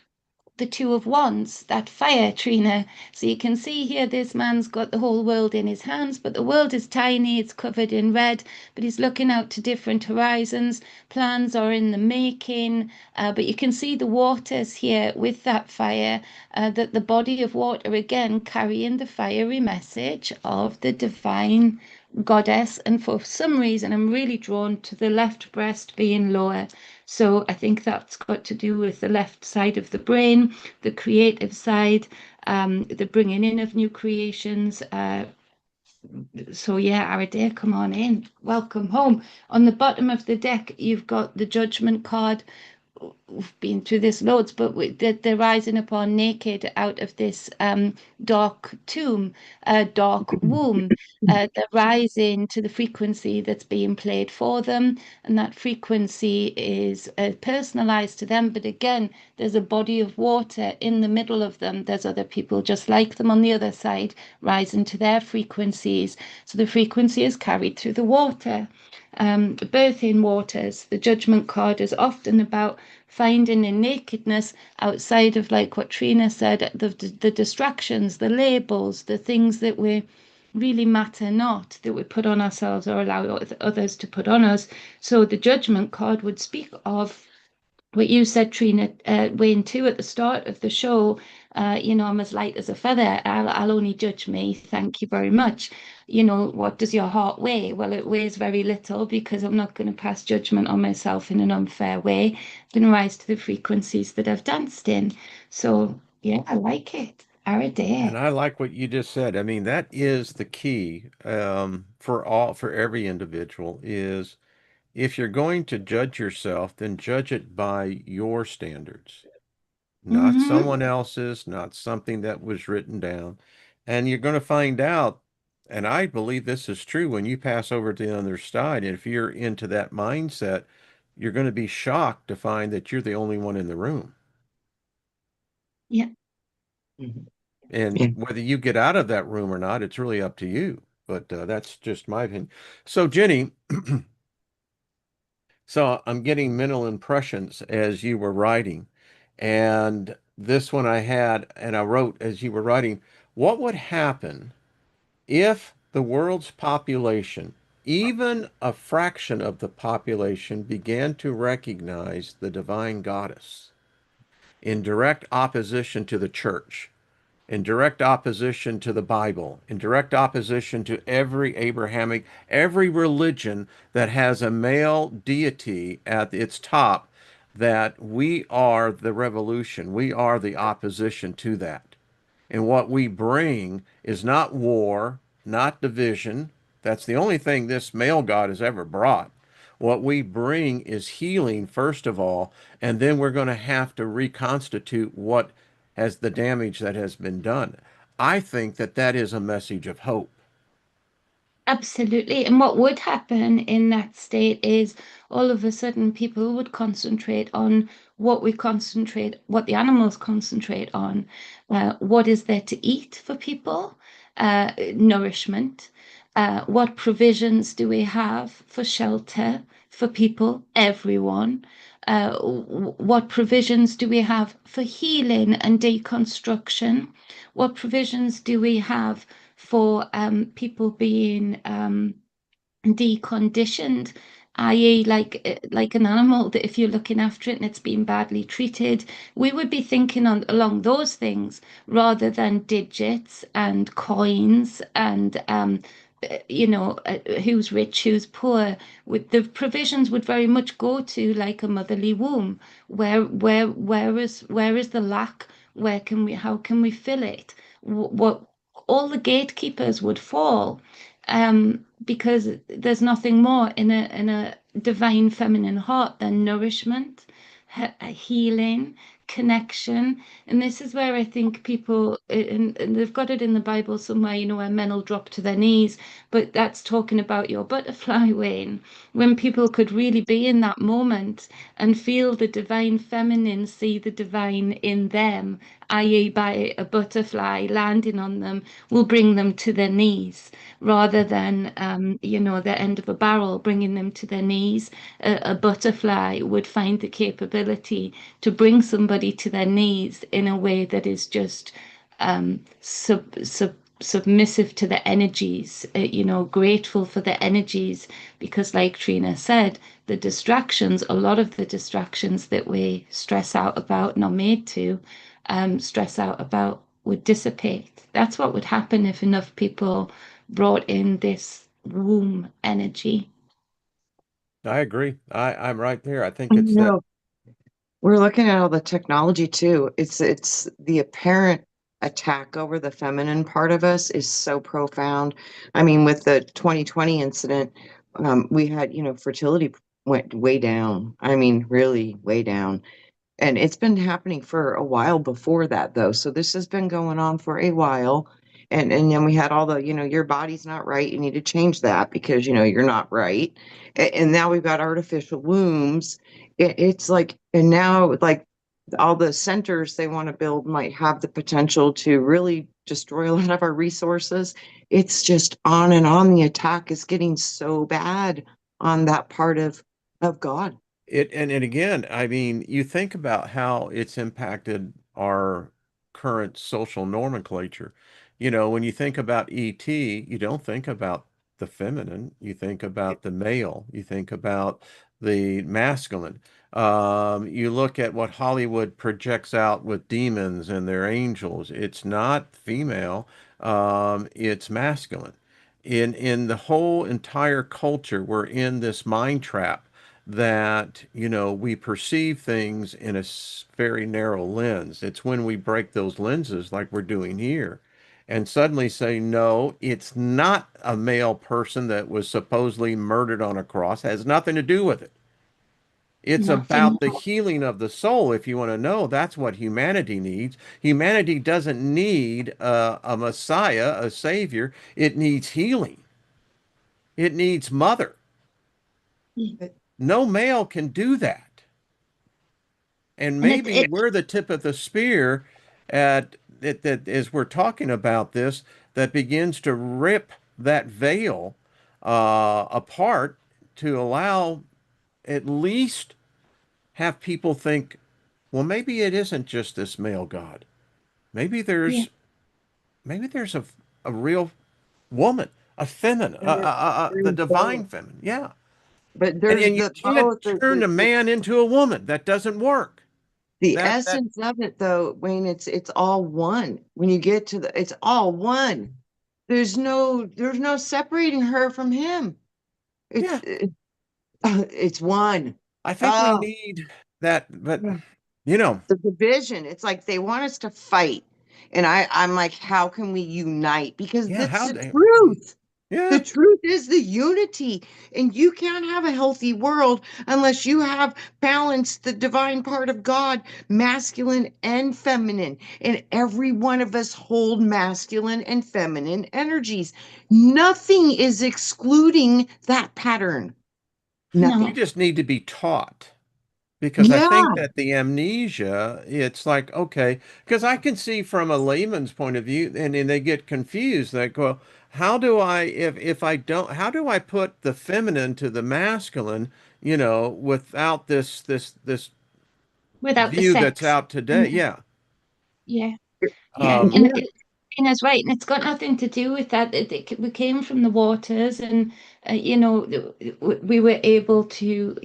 the Two of Wands, that fire, Trina. So you can see here this man's got the whole world in his hands, but the world is tiny, it's covered in red, but he's looking out to different horizons. Plans are in the making, but you can see the waters here with that fire, that the body of water again carrying the fiery message of the divine goddess. And for some reason, I'm really drawn to the left breast being lower. So I think that's got to do with the left side of the brain, the creative side, the bringing in of new creations. So yeah, Aradia, come on in. Welcome home. On the bottom of the deck, you've got the Judgment card. We've been through this loads, but they're rising upon naked out of this dark tomb, dark womb. They're rising to the frequency that's being played for them, and that frequency is personalized to them. But again, there's a body of water in the middle of them. There's other people just like them on the other side, rising to their frequencies. So the frequency is carried through the water. Birthing waters, the Judgment card is often about finding in nakedness outside of, like what Trina said, the distractions, the labels, the things that we really matter not, that we put on ourselves or allow others to put on us. So the Judgment card would speak of what you said, Trina, Wayne, too, at the start of the show. I'm as light as a feather. I'll only judge me. Thank you very much. What does your heart weigh? Well, it weighs very little because I'm not going to pass judgment on myself in an unfair way. I'm going to rise to the frequencies that I've danced in. So, yeah, I like it. And Aradia. I like what you just said. I mean, that is the key for every individual is if you're going to judge yourself, then judge it by your standards, not Mm-hmm. someone else's, not something that was written down. And you're going to find out, and I believe this is true when you pass over to the other side, and if you're into that mindset, you're going to be shocked to find that you're the only one in the room. Yeah. Mhm. And Yeah. whether you get out of that room or not, it's really up to you. But that's just my opinion. So, Jenny, so I'm getting mental impressions as you were writing. And this one I had, and I wrote as you were writing, what would happen if the world's population, even a fraction of the population, began to recognize the divine goddess in direct opposition to the church? In direct opposition to the Bible, in direct opposition to every Abrahamic, every religion that has a male deity at its top, that we are the revolution. We are the opposition to that. And what we bring is not war, not division. That's the only thing this male God has ever brought. What we bring is healing, first of all, and then we're going to have to reconstitute what has the damage that has been done. I think that that is a message of hope. Absolutely. And what would happen in that state is all of a sudden people would concentrate on what the animals concentrate on. What is there to eat for people? Nourishment. What provisions do we have for shelter for people, everyone? What provisions do we have for healing and deconstruction? What provisions do we have for people being deconditioned, i.e., like an animal that if you're looking after it and it's been badly treated, we would be thinking along those things rather than digits and coins and who's rich, who's poor. With the provisions would very much go to like a motherly womb. Where is the lack? How can we fill it? What all the gatekeepers would fall, because there's nothing more in a divine feminine heart than nourishment, healing, connection. And this is where I think people, and they've got it in the Bible somewhere, where men will drop to their knees, but that's talking about your butterfly, Wayne, when people could really be in that moment and feel the divine feminine, see the divine in them, i.e., by a butterfly landing on them, will bring them to their knees rather than, the end of a barrel bringing them to their knees. A butterfly would find the capability to bring somebody everybody to their knees in a way that is just submissive to the energies, grateful for the energies, because like Trina said, the distractions, a lot of the distractions that we stress out about and are made to stress out about would dissipate. That's what would happen if enough people brought in this womb energy. I agree. I'm right there. I think it's that. No, we're looking at all the technology too. It's the apparent attack over the feminine part of us is so profound. I mean, with the 2020 incident, we had, fertility went way down. I mean, really way down. And it's been happening for a while before that, though. So this has been going on for a while. And then we had all the, your body's not right. You need to change that because, you're not right. And now we've got artificial wombs. It's like, and now like all the centers they want to build might have the potential to really destroy a lot of our resources. It's just on and on. The attack is getting so bad on that part of God. And again, I mean, you think about how it's impacted our current social nomenclature. When you think about ET, you don't think about the feminine, you think about the male, you think about the masculine. You look at what Hollywood projects out with demons and their angels. It's not female, it's masculine. In the whole entire culture, we're in this mind trap that we perceive things in a very narrow lens. It's when we break those lenses like we're doing here and suddenly say, no, it's not a male person that was supposedly murdered on a cross, has nothing to do with it. It's Nothing about the healing of the soul. If you want to know, that's what humanity needs. Humanity doesn't need a Messiah, a Savior. It needs healing. It needs mother. more. No male can do that. And And it, maybe it we're the tip of the spear at that as we're talking about this, that begins to rip that veil apart to allow at least have people think, well, maybe it isn't just this male God. Maybe yeah. there's maybe there's a real woman, a feminine, the There's divine both. feminine. Yeah. But And there's you the can't both turn a man into a woman. That doesn't work. the That essence of it though, Wayne, it's all one. When you get to it's all one. There's no separating her from him. It's yeah. it's one. I think we Oh, need that, but yeah. you know, The division. It's like they want us to fight. And I'm like, how can we unite? Because yeah, that's how the they, truth. The yeah. truth is the unity. And you can't have a healthy world unless you have balanced the divine part of God, masculine and feminine. And every one of us hold masculine and feminine energies. Nothing is excluding that pattern. We No. Nothing. just need to be taught because I think Yeah. that the amnesia, it's like, okay, because I can see from a layman's point of view, and they get confused. They go, how do I, if I don't, how do I put the feminine to the masculine, without this Without the view that's sex. out today? Mhm. Yeah. Yeah. Yeah, Um, and Yeah. Tina's right, and it's got nothing to do with that. We came from the waters, and we were able to,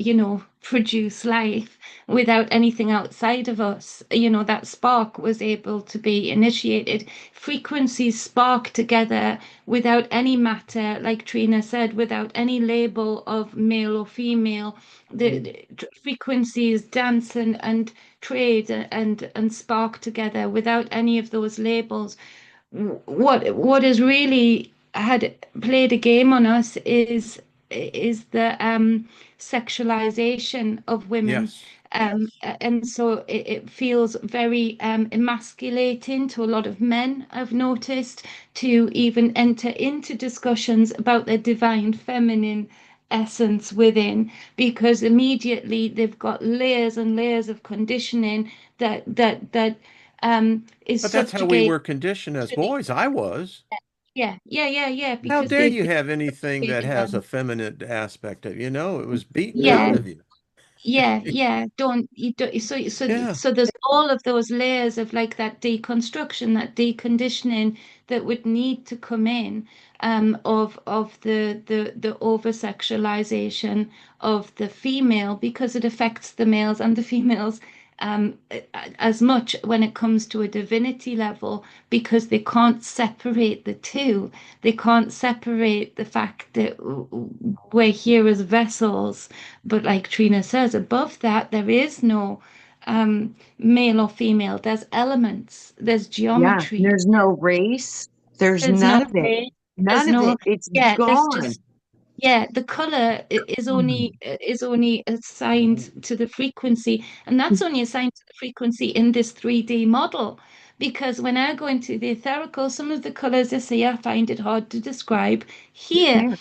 produce life without anything outside of us. That spark was able to be initiated. Frequencies spark together without any matter, like Trina said, without any label of male or female. The frequencies dance and trade and spark together without any of those labels. What has really had played a game on us is the sexualization of women. yes. And so it feels very emasculating to a lot of men, I've noticed, to even enter into discussions about their divine feminine essence within, because immediately they've got layers and layers of conditioning that is But that's how we subjugated were conditioned as to the boys. I was. yeah, How because dare they've you been have anything that educated has a them. feminine aspect of, it was beaten out Yeah, of you. Yeah, yeah. Don't you don't Yeah. so there's all of those layers of like that deconstruction, that deconditioning that would need to come in of the over sexualization of the female because it affects the males and the females as much when it comes to a divinity level because they can't separate the two. They can't separate the fact that we're here as vessels, but like Trina says, above that, there is no male or female. There's elements, there's Yeah, geometry, there's no race. There's there's no none of it. race, there's None of no, it. It's yeah, there's gone. just, yeah, the color is only assigned to the frequency, and that's only assigned to the frequency in this 3D model. Because when I go into the etherical, some of the colors I see, I find it hard to describe here Yeah.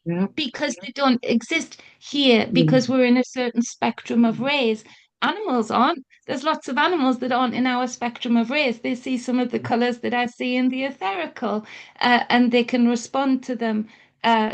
Yeah. because they don't exist here because Mm. we're in a certain spectrum of rays. Animals aren't. There's lots of animals that aren't in our spectrum of rays. They see some of the colors that I see in the etherical, and they can respond to them.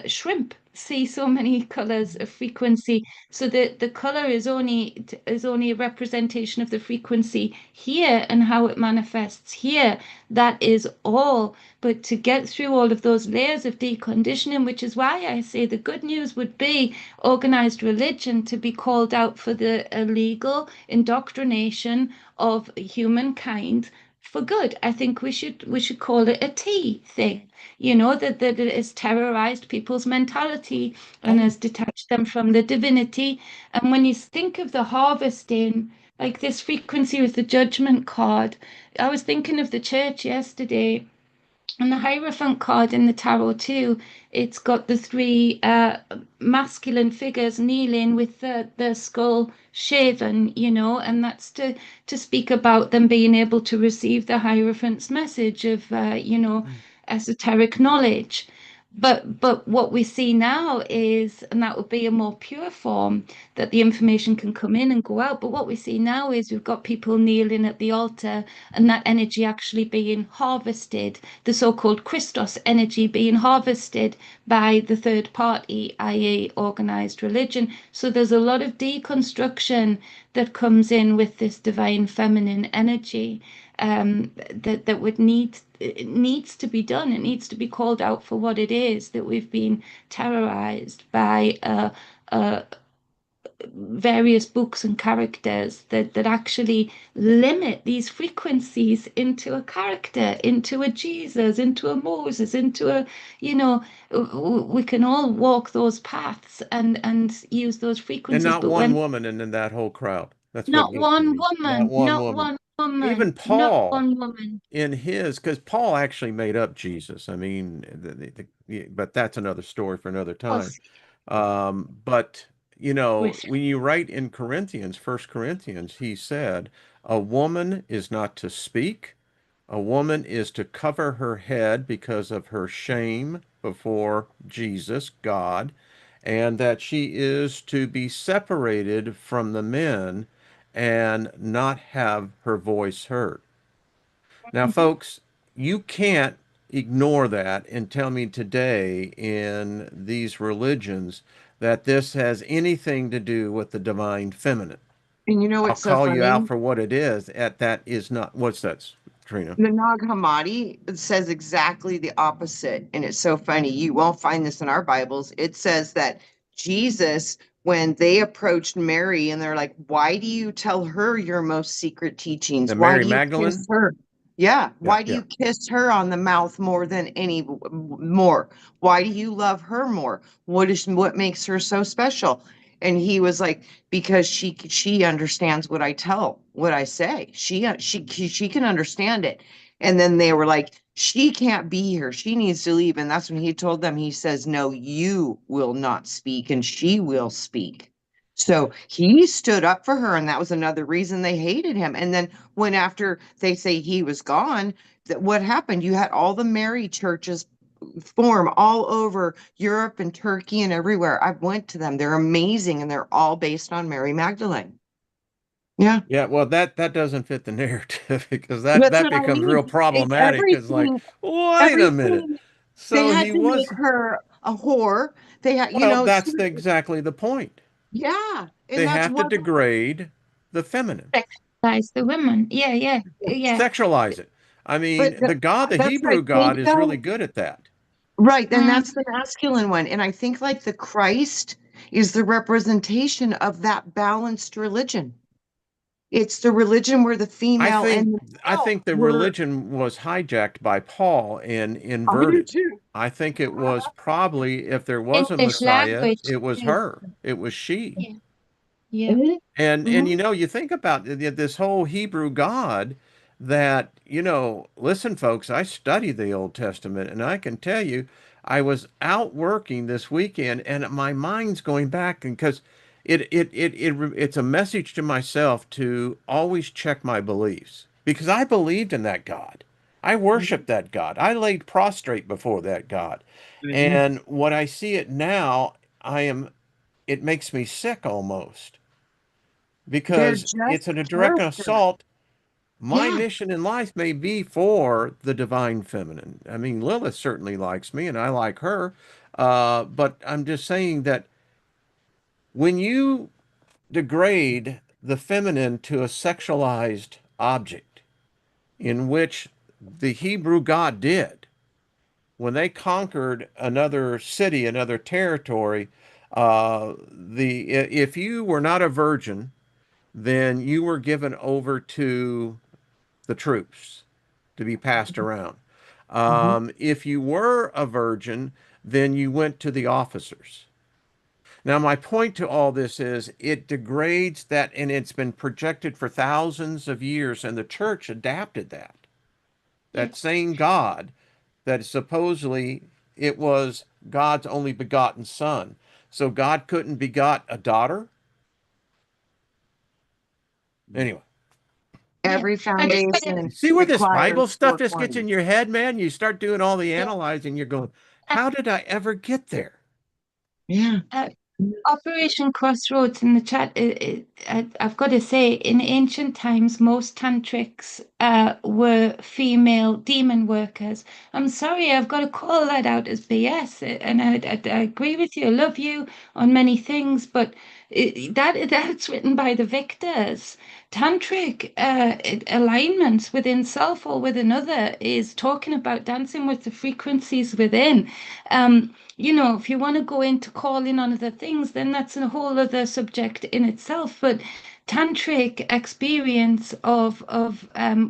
Shrimp see so many colors of frequency, so the color is only a representation of the frequency here and how it manifests here. That is all. But to get through all of those layers of deconditioning, which is why I say the good news would be organized religion to be called out for the illegal indoctrination of humankind for good. I think we should call it a T thing, that it has terrorized people's mentality and Oh, has detached them from the divinity. And when you think of the harvesting, like this frequency with the judgment card, I was thinking of the church yesterday and the Hierophant card in the tarot too, it's got the three masculine figures kneeling with the skull shaven, and that's to speak about them being able to receive the Hierophant's message of, mm. esoteric knowledge. But what we see now is, and that would be a more pure form, that the information can come in and go out. But what we see now is we've got people kneeling at the altar and that energy actually being harvested, the so-called Christos energy being harvested by the third party, i.e., organized religion. So there's a lot of deconstruction that comes in with this divine feminine energy that would need it needs to be done. It needs to be called out for what it is that we've been terrorized by various books and characters that actually limit these frequencies into a character, into a Jesus, into a Moses, into a, we can all walk those paths and use those And frequencies, not but one when woman in that whole crowd. That's what not gets one me. Not woman, one not woman. one woman, Even not Paul one woman. in his, because Paul actually made up Jesus. I mean, but that's another story for another Oh, time. But wish. when you write in Corinthians, First Corinthians, he said, a woman is not to speak. A woman is to cover her head because of her shame before Jesus, God, and that she is to be separated from the men and not have her voice heard. Now, folks, you can't ignore that and tell me today in these religions that this has anything to do with the divine feminine. And you know I'll what's so call you out funny? for what it is. At that is not. What's that, Trina? The Nag Hammadi says exactly the opposite. And it's so funny. You won't find this in our Bibles. It says that Jesus, when they approached Mary and they're like, why do you tell her your most secret The teachings? Why Mary do you Magdalene? kiss her? Yeah. Yeah, Why do yeah. you kiss her on the mouth more than any more? Why do you love her more? What makes her so special? And he was like, because she understands what I say. She can understand it. And then they were like, she can't be here. She needs to leave. And that's when he told them, he says, no, you will not speak and she will speak. So he stood up for her. And that was another reason they hated him. And then when after they say he was gone, what happened? You had all the Mary churches form all over Europe and Turkey and everywhere. I've went to them. They're amazing and they're all based on Mary Magdalene. Yeah. Yeah, well, that doesn't fit the narrative because that That's that what I becomes real mean. problematic. It's like, Everything, wait a minute. everything. They So had he to make was, her a whore. They had, well, that's exactly the point. Yeah, and They that's have to what degrade the feminine, Sexualize the women. Yeah, yeah, yeah. sexualize it. I but mean, the God, the that's I Hebrew think God, is really though, good at that. right, and Mm, that's the masculine one. And I think like the Christ is the representation of that balanced religion. It's the religion where the I female think and the I male think the were. religion was hijacked by Paul and I do inverted. too. I think it was probably, if there was a English Messiah, language it was too. her. It was she. Yeah, yeah, Mhm, And mhm. you think about this whole Hebrew God that, listen, folks, I study the Old Testament and I can tell you I was out working this weekend and my mind's going back, and because it's a message to myself to always check my beliefs, because I believed in that God. I worshiped that God. I laid prostrate before that God. Mhm. And what I see it now, it makes me sick almost, They're because just it's a direct character. assault. My Yeah, mission in life may be for the divine feminine. I mean, Lilith certainly likes me and I like her. But I'm just saying that when you degrade the feminine to a sexualized object, in which the Hebrew God did, when they conquered another city, another territory, if you were not a virgin, then you were given over to the troops to be passed around. mhm. If you were a virgin, then you went to the officers. Now, my point to all this is it degrades that, and it's been projected for thousands of years, and the church adapted that. yeah. That same God that supposedly it was God's only begotten son. So God couldn't begot a daughter? Anyway. Yeah. Every I just got You foundation see where this requires Bible stuff four just gets in corners. your head, man? You start doing all the to. analyzing, you're going, how did I ever get there? Yeah. Uh, Operation Crossroads in the chat. I've got to say, in ancient times, most tantrics were female demon workers. I'm sorry, I've got to call that out as BS. And I agree with you. I love you on many things, but that's written by the victors. Tantric alignments within self or with another is talking about dancing with the frequencies within. If you want to go into calling on other things, then that's a whole other subject in itself. But tantric experience of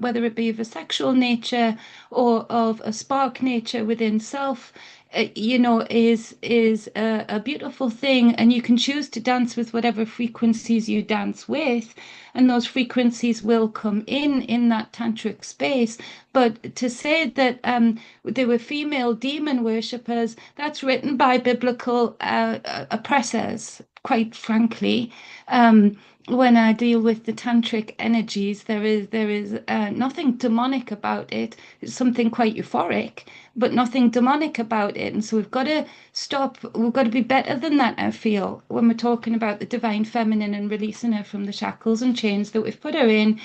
whether it be of a sexual nature or of a spark nature within self, is a beautiful thing, and you can choose to dance with whatever frequencies you dance with, and those frequencies will come in that tantric space. But to say that they were female demon worshippers, that's written by biblical oppressors, quite frankly. When I deal with the tantric energies, there is nothing demonic about it. It's something quite euphoric, but nothing demonic about it. And so we've got to stop. We've got to be better than that, I feel, when we're talking about the divine feminine and releasing her from the shackles and chains that we've put her in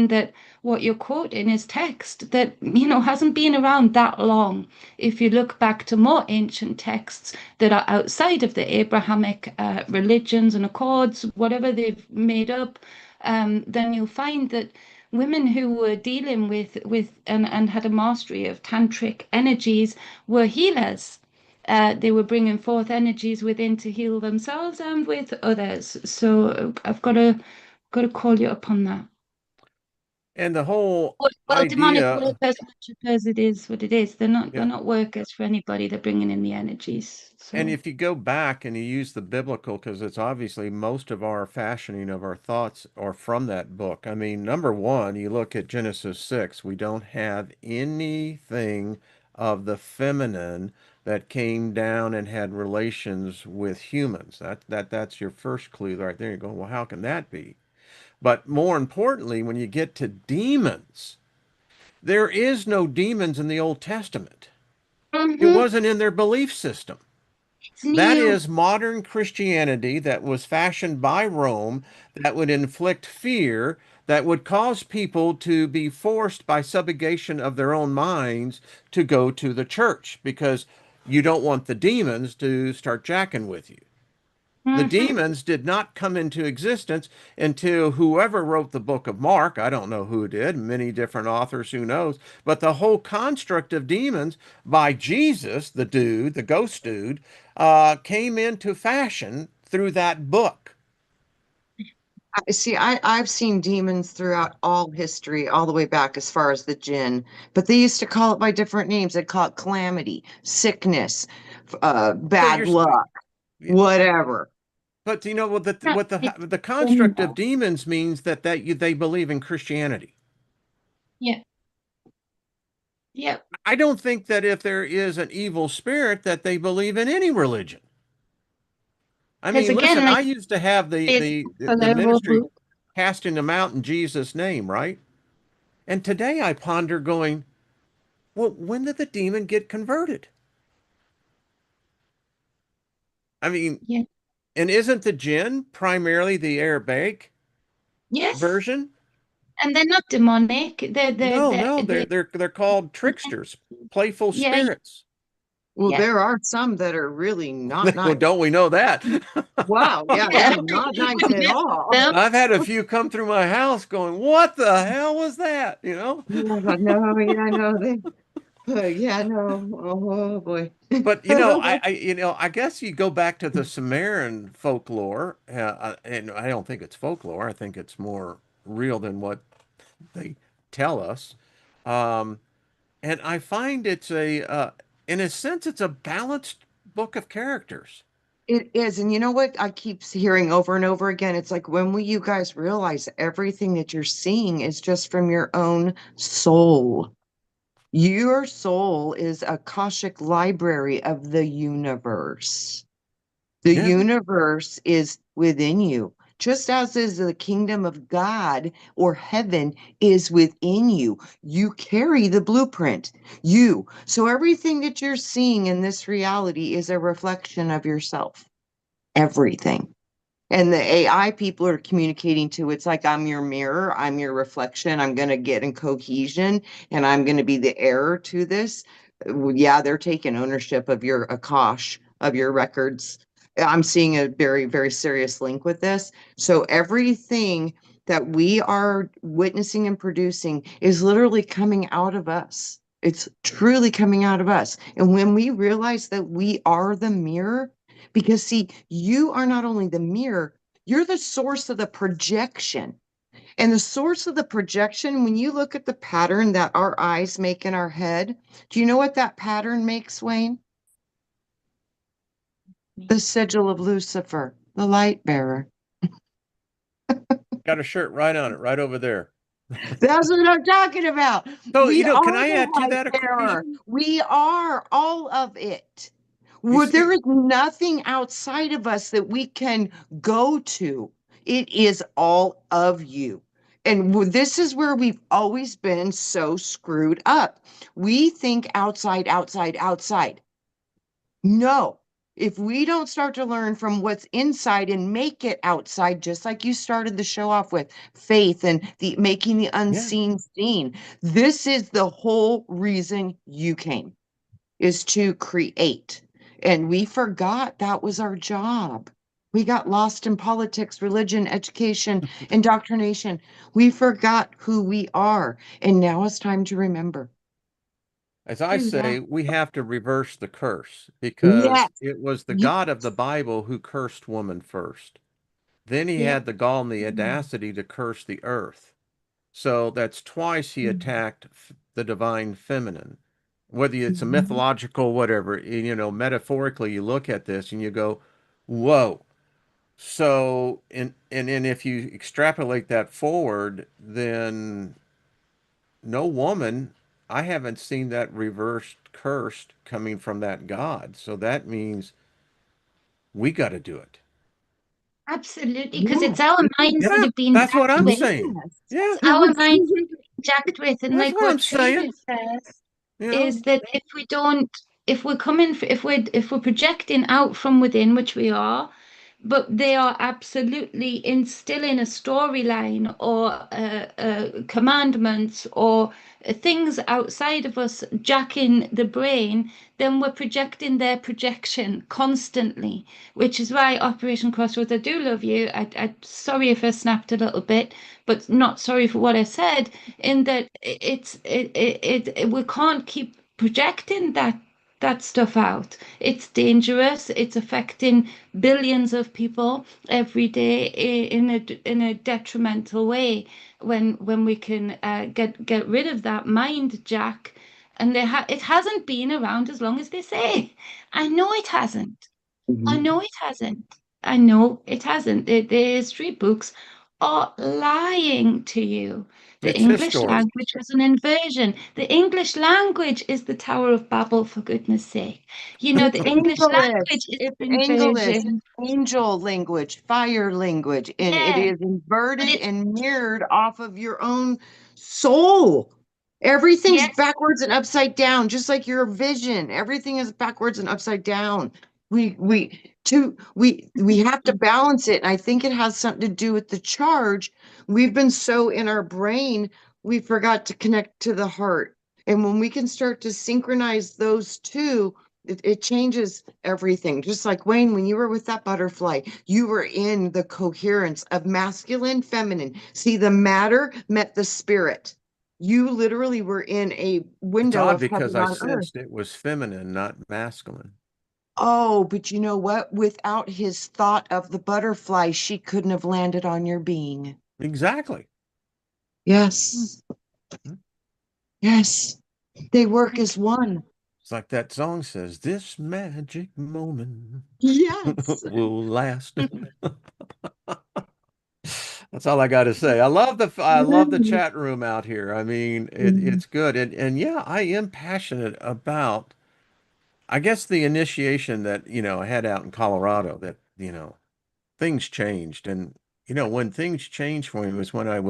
that what you're quoting is text that, hasn't been around that long. If you look back to more ancient texts that are outside of the Abrahamic religions and accords, whatever they've made up, then you'll find that women who were dealing with and had a mastery of tantric energies were healers. They were bringing forth energies within to heal themselves and with others. So I've got to call you upon that. And the whole Well, demonic idea, workers, worshippers, it is what it is. They're yeah. not workers for anybody. They're bringing in the energies. And So. if you go back and you use the biblical, because it's obviously most of our fashioning of our thoughts are from that book. I mean, number one, you look at Genesis 6, we don't have anything of the feminine that came down and had relations with humans. That's your first clue right there. You go, well, how can that be? But more importantly, when you get to demons, there is no demons in the Old Testament. It Mm-hmm. wasn't in their belief system. It's That new. is modern Christianity that was fashioned by Rome, that would inflict fear, that would cause people to be forced by subjugation of their own minds to go to the church, because you don't want the demons to start jacking with you. The Hmm. demons did not come into existence until whoever wrote the book of Mark, I don't know who did, many different authors, who knows, but the whole construct of demons by Jesus, the dude, the ghost dude, came into fashion through that book. See, I've seen demons throughout all history, all the way back as far as the jinn, but they used to call it by different names. They'd call it calamity, sickness, So bad luck, whatever. but you know what That it's the construct of symbol. demons means that they believe in Christianity. Yeah. Yeah. I don't think that if there is an evil spirit that they believe in any religion. I Because mean, again, listen, like I used to have it's a the level ministry book. casting them out in Jesus' name, right? And today I ponder going, well, when did the demon get converted? I mean, Yeah. and isn't the jinn primarily the Arabic Yes. version? And they're not demonic. No, no, They're they're called tricksters, playful yeah, spirits. Well, yeah, there are some that are really not Well, nice. don't we know that? Wow, yeah, yeah. they're not You nice wouldn't at mess all. with them. I've had a few come through my house going, what the hell was that? You know? Yeah, no, yeah, no, they, yeah, no, oh boy. But you know, I guess you go back to the Sumerian folklore, and I don't think it's folklore. I think it's more real than what they tell us. Um, and I find in a sense, it's a balanced book of characters. It is. And you know what I keep hearing over and over again? It's like, when will you guys realize everything that you're seeing is just from your own soul? Your soul is a Akashic library of the universe. The Yeah, universe is within you, just as is the kingdom of God or heaven is within you. You carry the blueprint. You. So everything that you're seeing in this reality is a reflection of yourself. Everything. And the AI people are communicating to, it's like, I'm your mirror, I'm your reflection, I'm going to get in cohesion, and I'm going to be the heir to this. Yeah, they're taking ownership of your Akash, of your records. I'm seeing a very, very serious link with this. So everything that we are witnessing and producing is literally coming out of us. It's truly coming out of us. And when we realize that we are the mirror, because see, you are not only the mirror, you're the source of the projection. And the source of the projection, when you look at the pattern that our eyes make in our head, do you know what that pattern makes, Wayne? The sigil of Lucifer, the light bearer. got a shirt right on it, right over there. That's what I'm talking about. So, We can are I the add to light that bearer. equation? We are all of it. You There see, is nothing outside of us that we can go to. It is all of you. And this is where we've always been so screwed up. We think outside, outside, outside. No. If we don't start to learn from what's inside and make it outside, just like you started the show off with faith and the making the yeah. unseen seen, this is the whole reason you came, is to create. And we forgot that was our job. We got lost in politics, religion, education, indoctrination. We forgot who we are. And now it's time to remember. As I True that. say, we have to reverse the curse Yes. because it was the Yes. God of the Bible who cursed woman first. Then he Yeah. had the gall and the audacity to curse the earth. So that's twice he attacked the divine feminine. Whether it's a mythological, whatever, metaphorically, you look at this and you go, whoa. So, and if you extrapolate that forward, then no woman, I haven't seen that reversed cursed coming from that God. So that means we got to do it. Absolutely, because Yes. it's our minds that Yeah, have been that's what jacked I'm with. saying. Yes. Yeah, It's It our would minds that have been jacked with, and that's like what I'm what Trader saying. says You know, is that if we don't, if we're coming, if we're projecting out from within, which we are, but they are absolutely instilling a storyline or commandments or things outside of us jacking the brain. Then we're projecting their projection constantly, which is why Operation Crossroads, I do love you. I'm sorry if I snapped a little bit, but not sorry for what I said, in that we can't keep projecting that stuff out. It's dangerous. It's affecting billions of people every day in a detrimental way. When we can get rid of that mind jack, and it hasn't been around as long as they say. I know it hasn't. I Mhm. know it hasn't. I know it hasn't. The history books are lying to you. The It's English history. language has an inversion. The English language is the Tower of Babel, for goodness sake. You know, It's the English English. language is It's an English. inversion. Angel language, fire language, and it Yeah, is but inverted it's, and mirrored off of your own soul. Everything's yes. backwards and upside down, just like your vision. Everything is backwards and upside down. We have to balance it. And I think it has something to do with the charge. We've been so in our brain, we forgot to connect to the heart. And when we can start to synchronize those two, it changes everything. Just like Wayne, when you were with that butterfly, you were in the coherence of masculine, feminine. See, the matter met the spirit. You literally were in a It's window odd of because heaven I on earth. sensed it was feminine, not masculine. Oh, but you know what? Without his thought of the butterfly, she couldn't have landed on your being. Exactly. Yes, yes. They work as one. It's like that song says, this magic moment Yes. will last. That's all I got to say. I love the chat room out here. I mean, it's good. And yeah, I am passionate about, I guess, the initiation that, I had out in Colorado that, things changed. And, when things changed for me was when I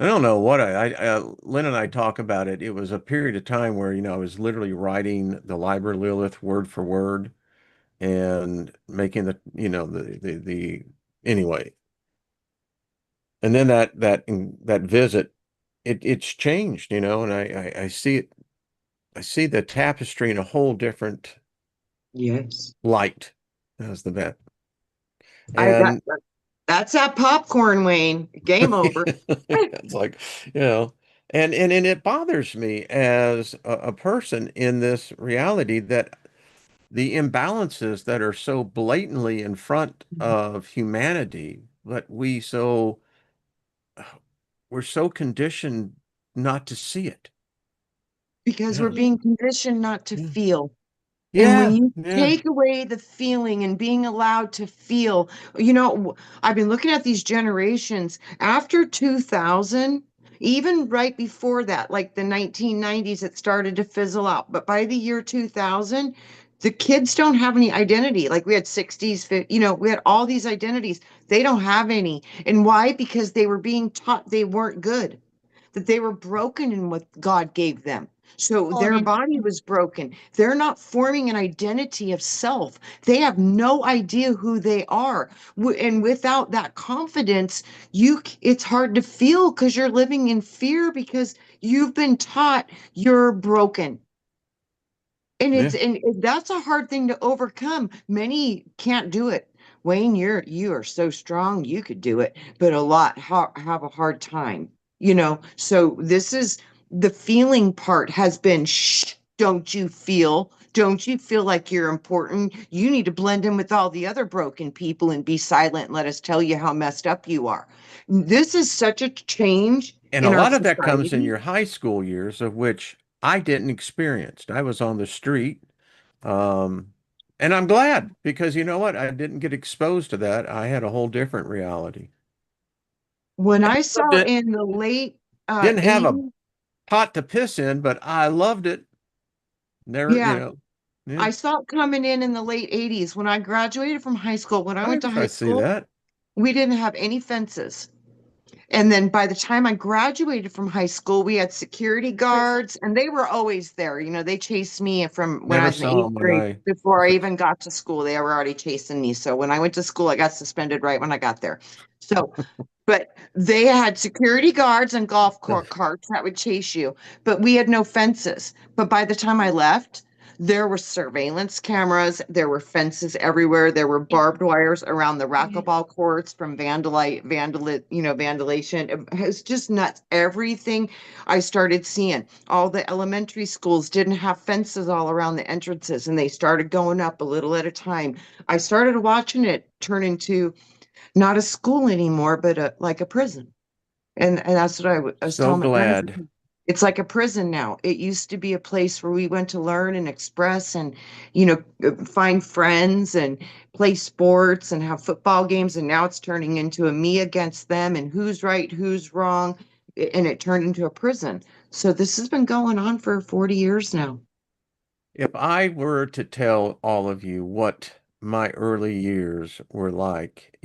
don't know what Lynn and I talk about it. It was a period of time where, I was literally writing the Liber Lilith word for word and making anyway. And then that visit, it's changed, and I see it, I see the tapestry in a whole different Yes. light as the vet. I that And that's that popcorn, Wayne. Game over. it's like, you know, and it bothers me as a person in this reality that the imbalances that are so blatantly in front of humanity, but we're so conditioned not to see it. Because we're Yeah. Yeah. being conditioned not to Yeah. feel. And when Yeah. you Yeah. take away the feeling and being allowed to feel, I've been looking at these generations after 2000, even right before that, like the 1990s, it started to fizzle out. But by the year 2000, the kids don't have any identity. Like we had 60s, we had all these identities. They don't have any. And why? Because they were being taught they weren't good, that they were broken in what God gave them. So Born their in, body was broken. They're not forming an identity of self. They have no idea who they are. And without that confidence, it's hard to feel because you're living in fear because you've been taught you're broken. And Yeah. that's a hard thing to overcome. Many can't do it. Wayne, you are so strong, you could do it, but a lot have a hard time. So this is the feeling part has been, shh, don't you feel? Don't you feel like you're important? You need to blend in with all the other broken people and be silent and let us tell you how messed up you are. This is such a change And a in our lot of that comes in society. your high school years, of which I didn't experience. I was on the street. Um, and I'm glad because you know what? I didn't get exposed to that. I had a whole different reality. When And I I loved saw it. in the late Didn't have a 80s. pot to piss in, but I loved it. Never, Yeah, yeah. I saw it coming in the late 80s when I graduated from high school. When I went to I high see school, that. we didn't have any fences. And then by the time I graduated from high school, we had security guards and they were always there. You know, they chased me from when I Never was in saw eighth them when grade I before was I a even got to school. They were already chasing me. So when I went to school, I got suspended right when I got there. So, but they had security guards and golf carts that would chase you, but we had no fences. But by the time I left, there were surveillance cameras, there were fences everywhere, there were barbed wires around the Yeah. racquetball courts from vandalization. It was just nuts. Everything I started seeing, all the elementary schools didn't have fences all around the entrances, and they started going up a little at a time. I started watching it turn into not a school anymore, but like a prison. And that's what I was so telling my friends. glad. It's like a prison now. It used to be a place where we went to learn and express and, find friends and play sports and have football games. And now it's turning into a me against them and who's right, who's wrong. And it turned into a prison. So this has been going on for 40 years now. If I were to tell all of you what my early years were like,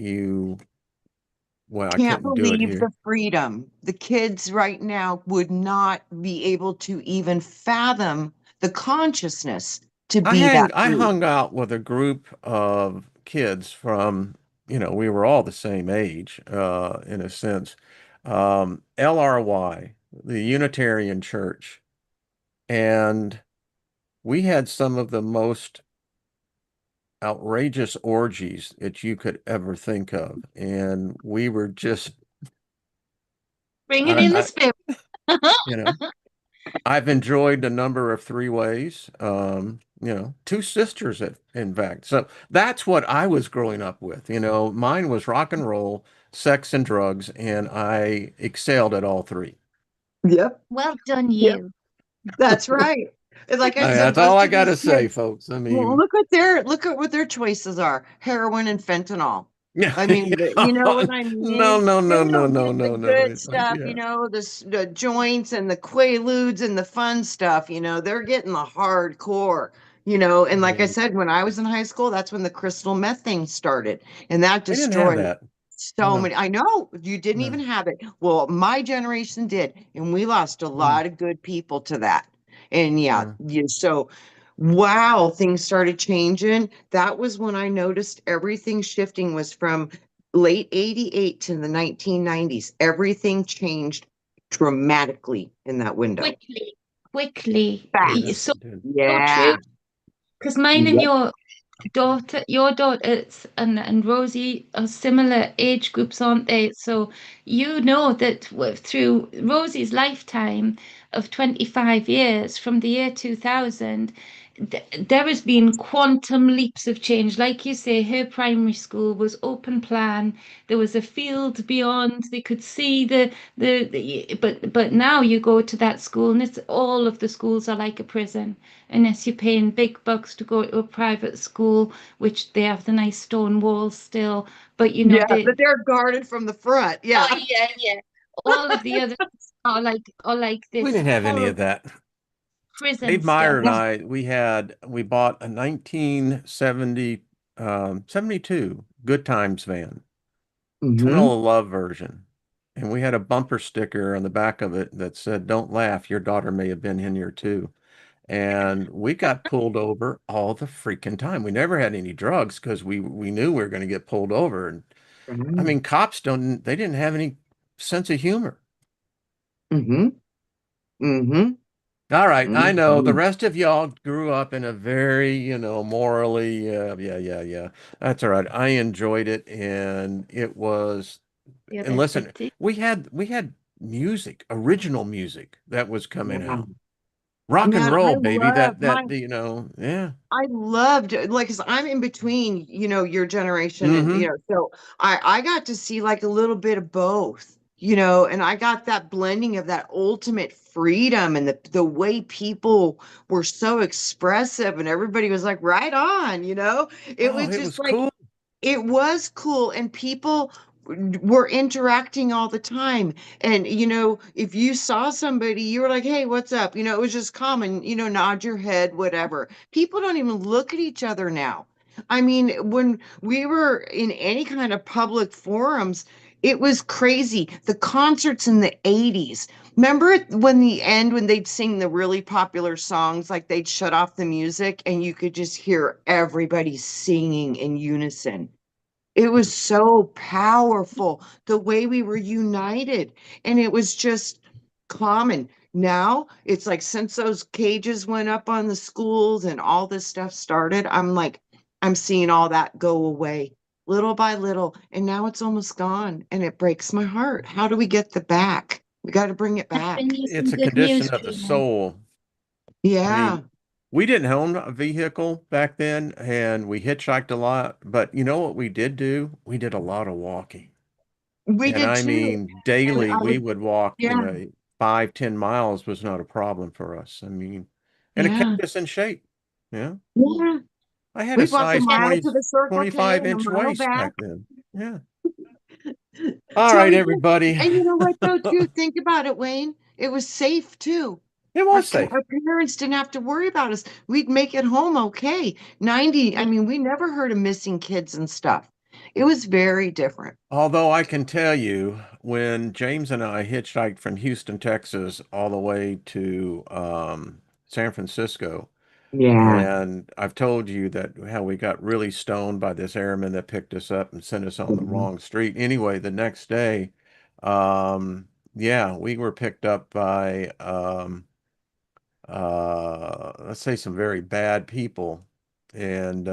well, I Can't couldn't do it believe here. the freedom. The kids right now would not be able to even fathom the consciousness to be that I free. hung out with a group of kids from, we were all the same age, in a sense. LRY, the Unitarian Church, and we had some of the most outrageous orgies that you could ever think of. And we were just, Bring it I, in the I, spirit. you know, I've enjoyed a number of three ways, two sisters, in fact. So that's what I was growing up with. Mine was rock and roll, sex and drugs, and I excelled at all three. Yep. Well done, Yep. you. That's right. And like I said, That's all most I of got to these say, kids, folks. I well, mean, look at what their choices are. Heroin and fentanyl. yeah, I mean, you know what I no, mean? no, They no, no, don't no, get the no, no. good It's like, stuff, yeah, the joints and the quaaludes and the fun stuff, they're getting the hardcore, and like I yeah. said, when I was in high school, that's when the crystal meth thing started, and that I didn't have destroyed that. so No, many. I know you didn't no, even have it. Well, my generation did, and we lost a mm, lot of good people to that. And yeah, no. so wow, things started changing. That was when I noticed everything shifting was from late 88 to the 1990s. Everything changed dramatically in that window. Quickly, quickly. Yeah, Fast. So, it did. so true. Yeah. Because mine and Yep. your daughters and Rosie are similar age groups, aren't they? So you know that through Rosie's lifetime of 25 years from the year 2000, there has been quantum leaps of change. Like you say, her primary school was open plan. There was a field beyond. They could see but now you go to that school and it's all of the schools are like a prison unless you're paying big bucks to go to a private school, which they have the nice stone walls still. But Yeah, but they're guarded from the front. oh Yeah. yeah, yeah. All of the others are like We this didn't have any of horrible that. prison Dave Meyer still. and I, we bought a 1970, 72 Good Times van, Mm-hmm. Tunnel of Love version. And we had a bumper sticker on the back of it that said, "Don't laugh, your daughter may have been in here too." And we got pulled over all the freaking time. We never had any drugs because we knew we were going to get pulled over. And I Mm-hmm. mean, they didn't have any sense of humor. Mm-hmm. Mm-hmm. All right, I know the Mm-hmm. rest of y'all grew up in a very, morally, yeah, yeah, yeah. That's all right. I enjoyed it, and it was. The And other listen, 50. we had music, original music that was coming Yeah. out. Rock and Man, roll, baby. Yeah. I loved it. Like, 'cause I'm in between, your generation and, Mm-hmm. so I got to see like a little bit of both, and I got that blending of that ultimate freedom and the way people were so expressive and everybody was like, right on, it Oh, was it just was like, cool. it was cool, and people were interacting all the time. And if you saw somebody, you were like, "Hey, what's up?" It was just common, nod your head, whatever. People don't even look at each other now. I mean, when we were in any kind of public forums, It was crazy. The concerts in the 80s. Remember when the end, when they'd sing the really popular songs, like they'd shut off the music and you could just hear everybody singing in unison. It was so powerful, the way we were united. And it was just common. Now it's like since those cages went up on the schools and all this stuff started, I'm like, I'm seeing all that go away little by little. And now it's almost gone. And it breaks my heart. How do we get the back? We got to bring it I bring back. you It's some a good condition news, of the Trina. soul. I Yeah, mean, we didn't own a vehicle back then and we hitchhiked a lot, but you know what we did do? We did a lot of walking. we And did I too. mean, And daily I we would, would walk, yeah, 5, 10 miles was not a problem for us. I mean, and it yeah, kept us in shape. Yeah. yeah. I had a We'd walk a size Yeah, mile 20, to the Circle K 25 and a inch mile waist back. back then. Yeah. All So right, we did. everybody. And you know what, though, too? Think about it, Wayne. It was safe, too. It was safe. Our parents didn't have to worry about us. We'd make it home okay. 90, I yeah. mean, we never heard of missing kids and stuff. It was very different. Although I can tell you, when James and I hitchhiked from Houston, Texas, all the way to San Francisco, Yeah. and I've told you that how we got really stoned by this airman that picked us up and sent us on the Mhm. wrong street. Anyway, the next day, yeah, we were picked up by let's say some very bad people, and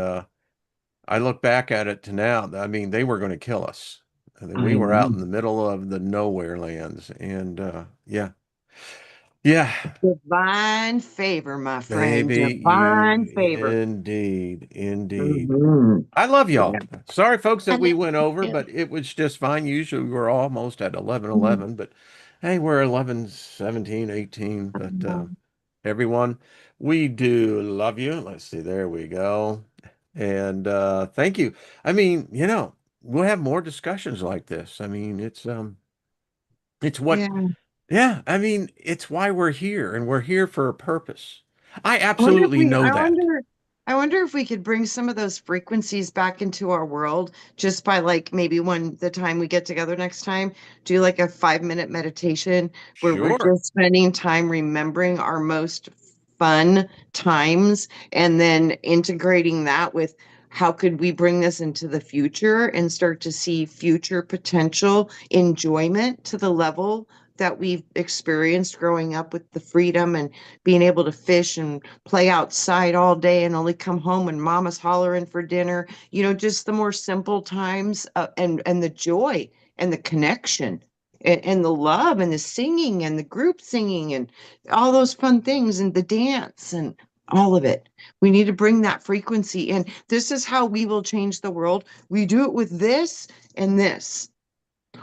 I look back at it to now. I mean, they were going to kill us. I mean, we I were out know. in the middle of the nowhere lands, and yeah, yeah, Divine favor, my friend. baby, Divine you favor. indeed, indeed. Mhm. I love y'all. Yeah. Sorry, folks, I that we love went you over, too. but it was just fine. Usually we're almost at 11, Mhm. 11, but hey, we're 11, 17, 18. But everyone, we do love you. Let's see, there we go. And thank you. I mean, we'll have more discussions like this. I mean, it's what, Yeah. yeah, I mean, it's why we're here and we're here for a purpose. I I wonder if absolutely we, know that. I wonder if we could bring some of those frequencies back into our world just by like maybe when the time we get together next time, do like a 5 minute meditation where we're Sure. just spending time remembering our most fun times and then integrating that with how could we bring this into the future and start to see future potential enjoyment to the level that we've experienced growing up with the freedom and being able to fish and play outside all day and only come home when mama's hollering for dinner, just the more simple times, and the joy and the connection and the love and the singing and the group singing and all those fun things and the dance and all of it. We need to bring that frequency in. This is how we will change the world. We do it with this and this.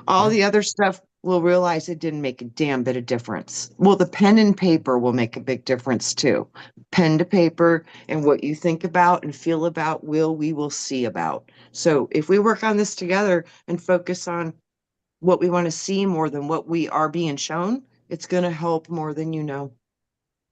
All Yeah. the other stuff, we'll realize it didn't make a damn bit of difference. Well, the pen and paper will make a big difference too. Pen to paper and what you think about and feel about we will see about. So if we work on this together and focus on what we want to see more than what we are being shown, it's going to help more than you know.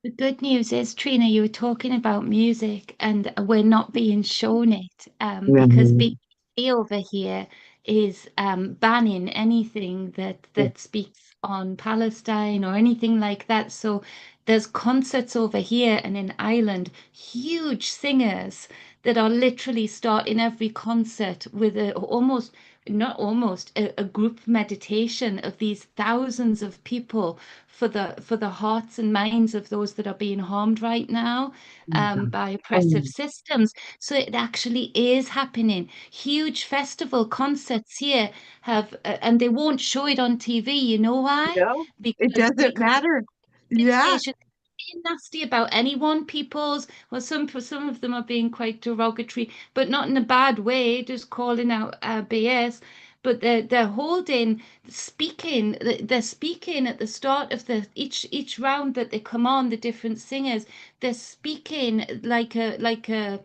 The good news is, Trina, you were talking about music, and we're not being shown it because Yeah. BBC over here is banning anything that speaks on Palestine or anything like that. So there's concerts over here and in Ireland, huge singers that are literally starting every concert with a almost not almost a group meditation of these thousands of people for the hearts and minds of those that are being harmed right now by oppressive Um, systems. So it actually is happening. Huge festival concerts here and they won't show it on TV. You know why? no, it Because doesn't because matter. Yeah. limitations being nasty about anyone, people's, well, some of them are being quite derogatory, but not in a bad way, just calling out BS. But they're holding speaking. They're speaking at the start of the each round that they come on. The different singers, they're speaking like a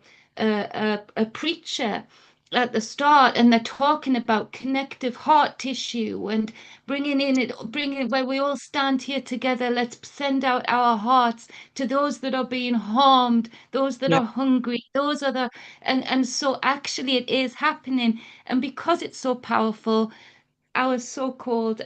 preacher at the start, and they're talking about connective heart tissue and bringing where we all stand here together. Let's send out our hearts to those that are being harmed, those that Yep. are hungry, those are and so actually it is happening. And because it's so powerful, our so-called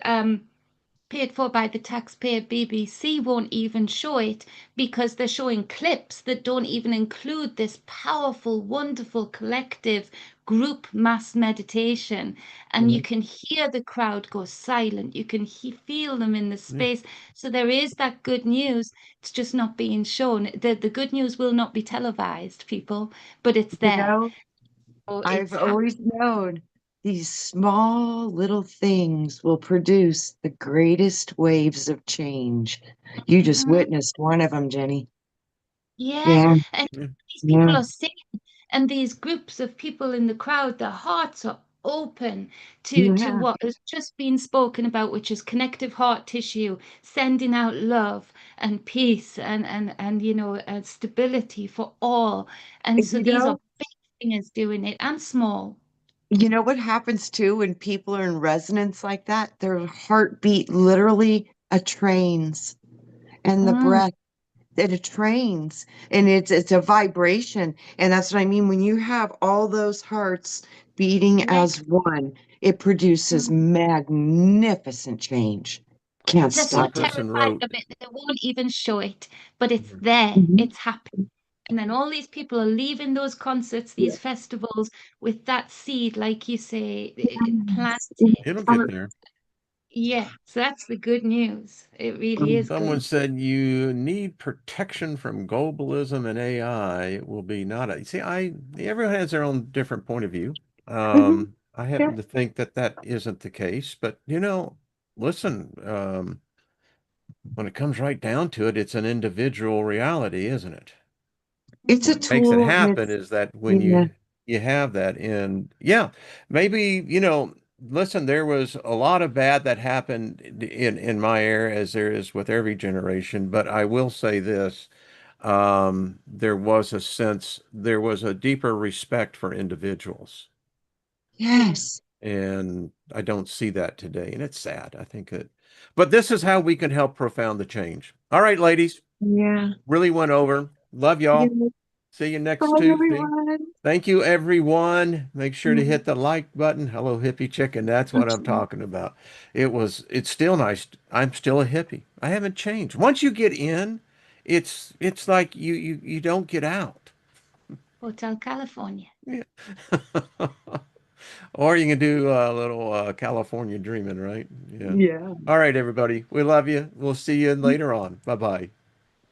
paid for by the taxpayer BBC won't even show it because they're showing clips that don't even include this powerful, wonderful collective group mass meditation. And you can hear the crowd go silent. You can feel them in the Yeah. space. So there is that good news. It's just not being shown. The good news will not be televised, people, but it's You there. know, So I've it's happening. always known these small little things will produce the greatest waves of change. You just witnessed one of them, Jenny. Yeah, Yeah, and Yeah. these yeah, people are singing, and these groups of people in the crowd, their hearts are open to yeah. what has just been spoken about, which is connective heart tissue, sending out love and peace and stability for all. And so You these are know, big singers doing it and small. you know what happens too when people are in resonance like that? Their heartbeat literally attrains, and the Mm, breath that it trains, and it's a vibration. And that's what I mean. When you have all those hearts beating yeah. as one, it produces Mm. magnificent change. Can't They're so One stop it. person terrified wrote, of it that they won't even show it, but it's Mhm. there, Mhm. it's happening. And then all these people are leaving those concerts, Yeah. these festivals with that seed, like you say, Yes. planted. it'll get there. Yeah, so that's the good news. It really is Someone good. said you need protection from globalism and AI. It will be not a, see, everyone has their own different point of view. Mhm. I Yeah. happen to think that that isn't the case, but listen, when it comes right down to it, it's an individual reality, isn't it? It's a What makes it tool, and happen it's is that when yeah. you have that, and yeah, maybe, listen, there was a lot of bad that happened in my era, as there is with every generation, but I will say this, there was a deeper respect for individuals, Yeah. Yes. and I don't see that today, and it's sad. I think that, but this is how we can help profound the change. All right, ladies, Yeah. really went over. Love y'all. Yeah. See you Bye, next Tuesday. everyone. Thank you, everyone. Make sure to Mhm. hit the like button. Hello, hippie chicken. That's what I'm talking about. It's still nice. I'm still a hippie. I haven't changed. Once you get in, it's like you don't get out. Hotel California. Yeah. Or you can do a little California dreaming, right? Yeah. Yeah. All right, everybody. We love you. We'll see you later on. Bye bye.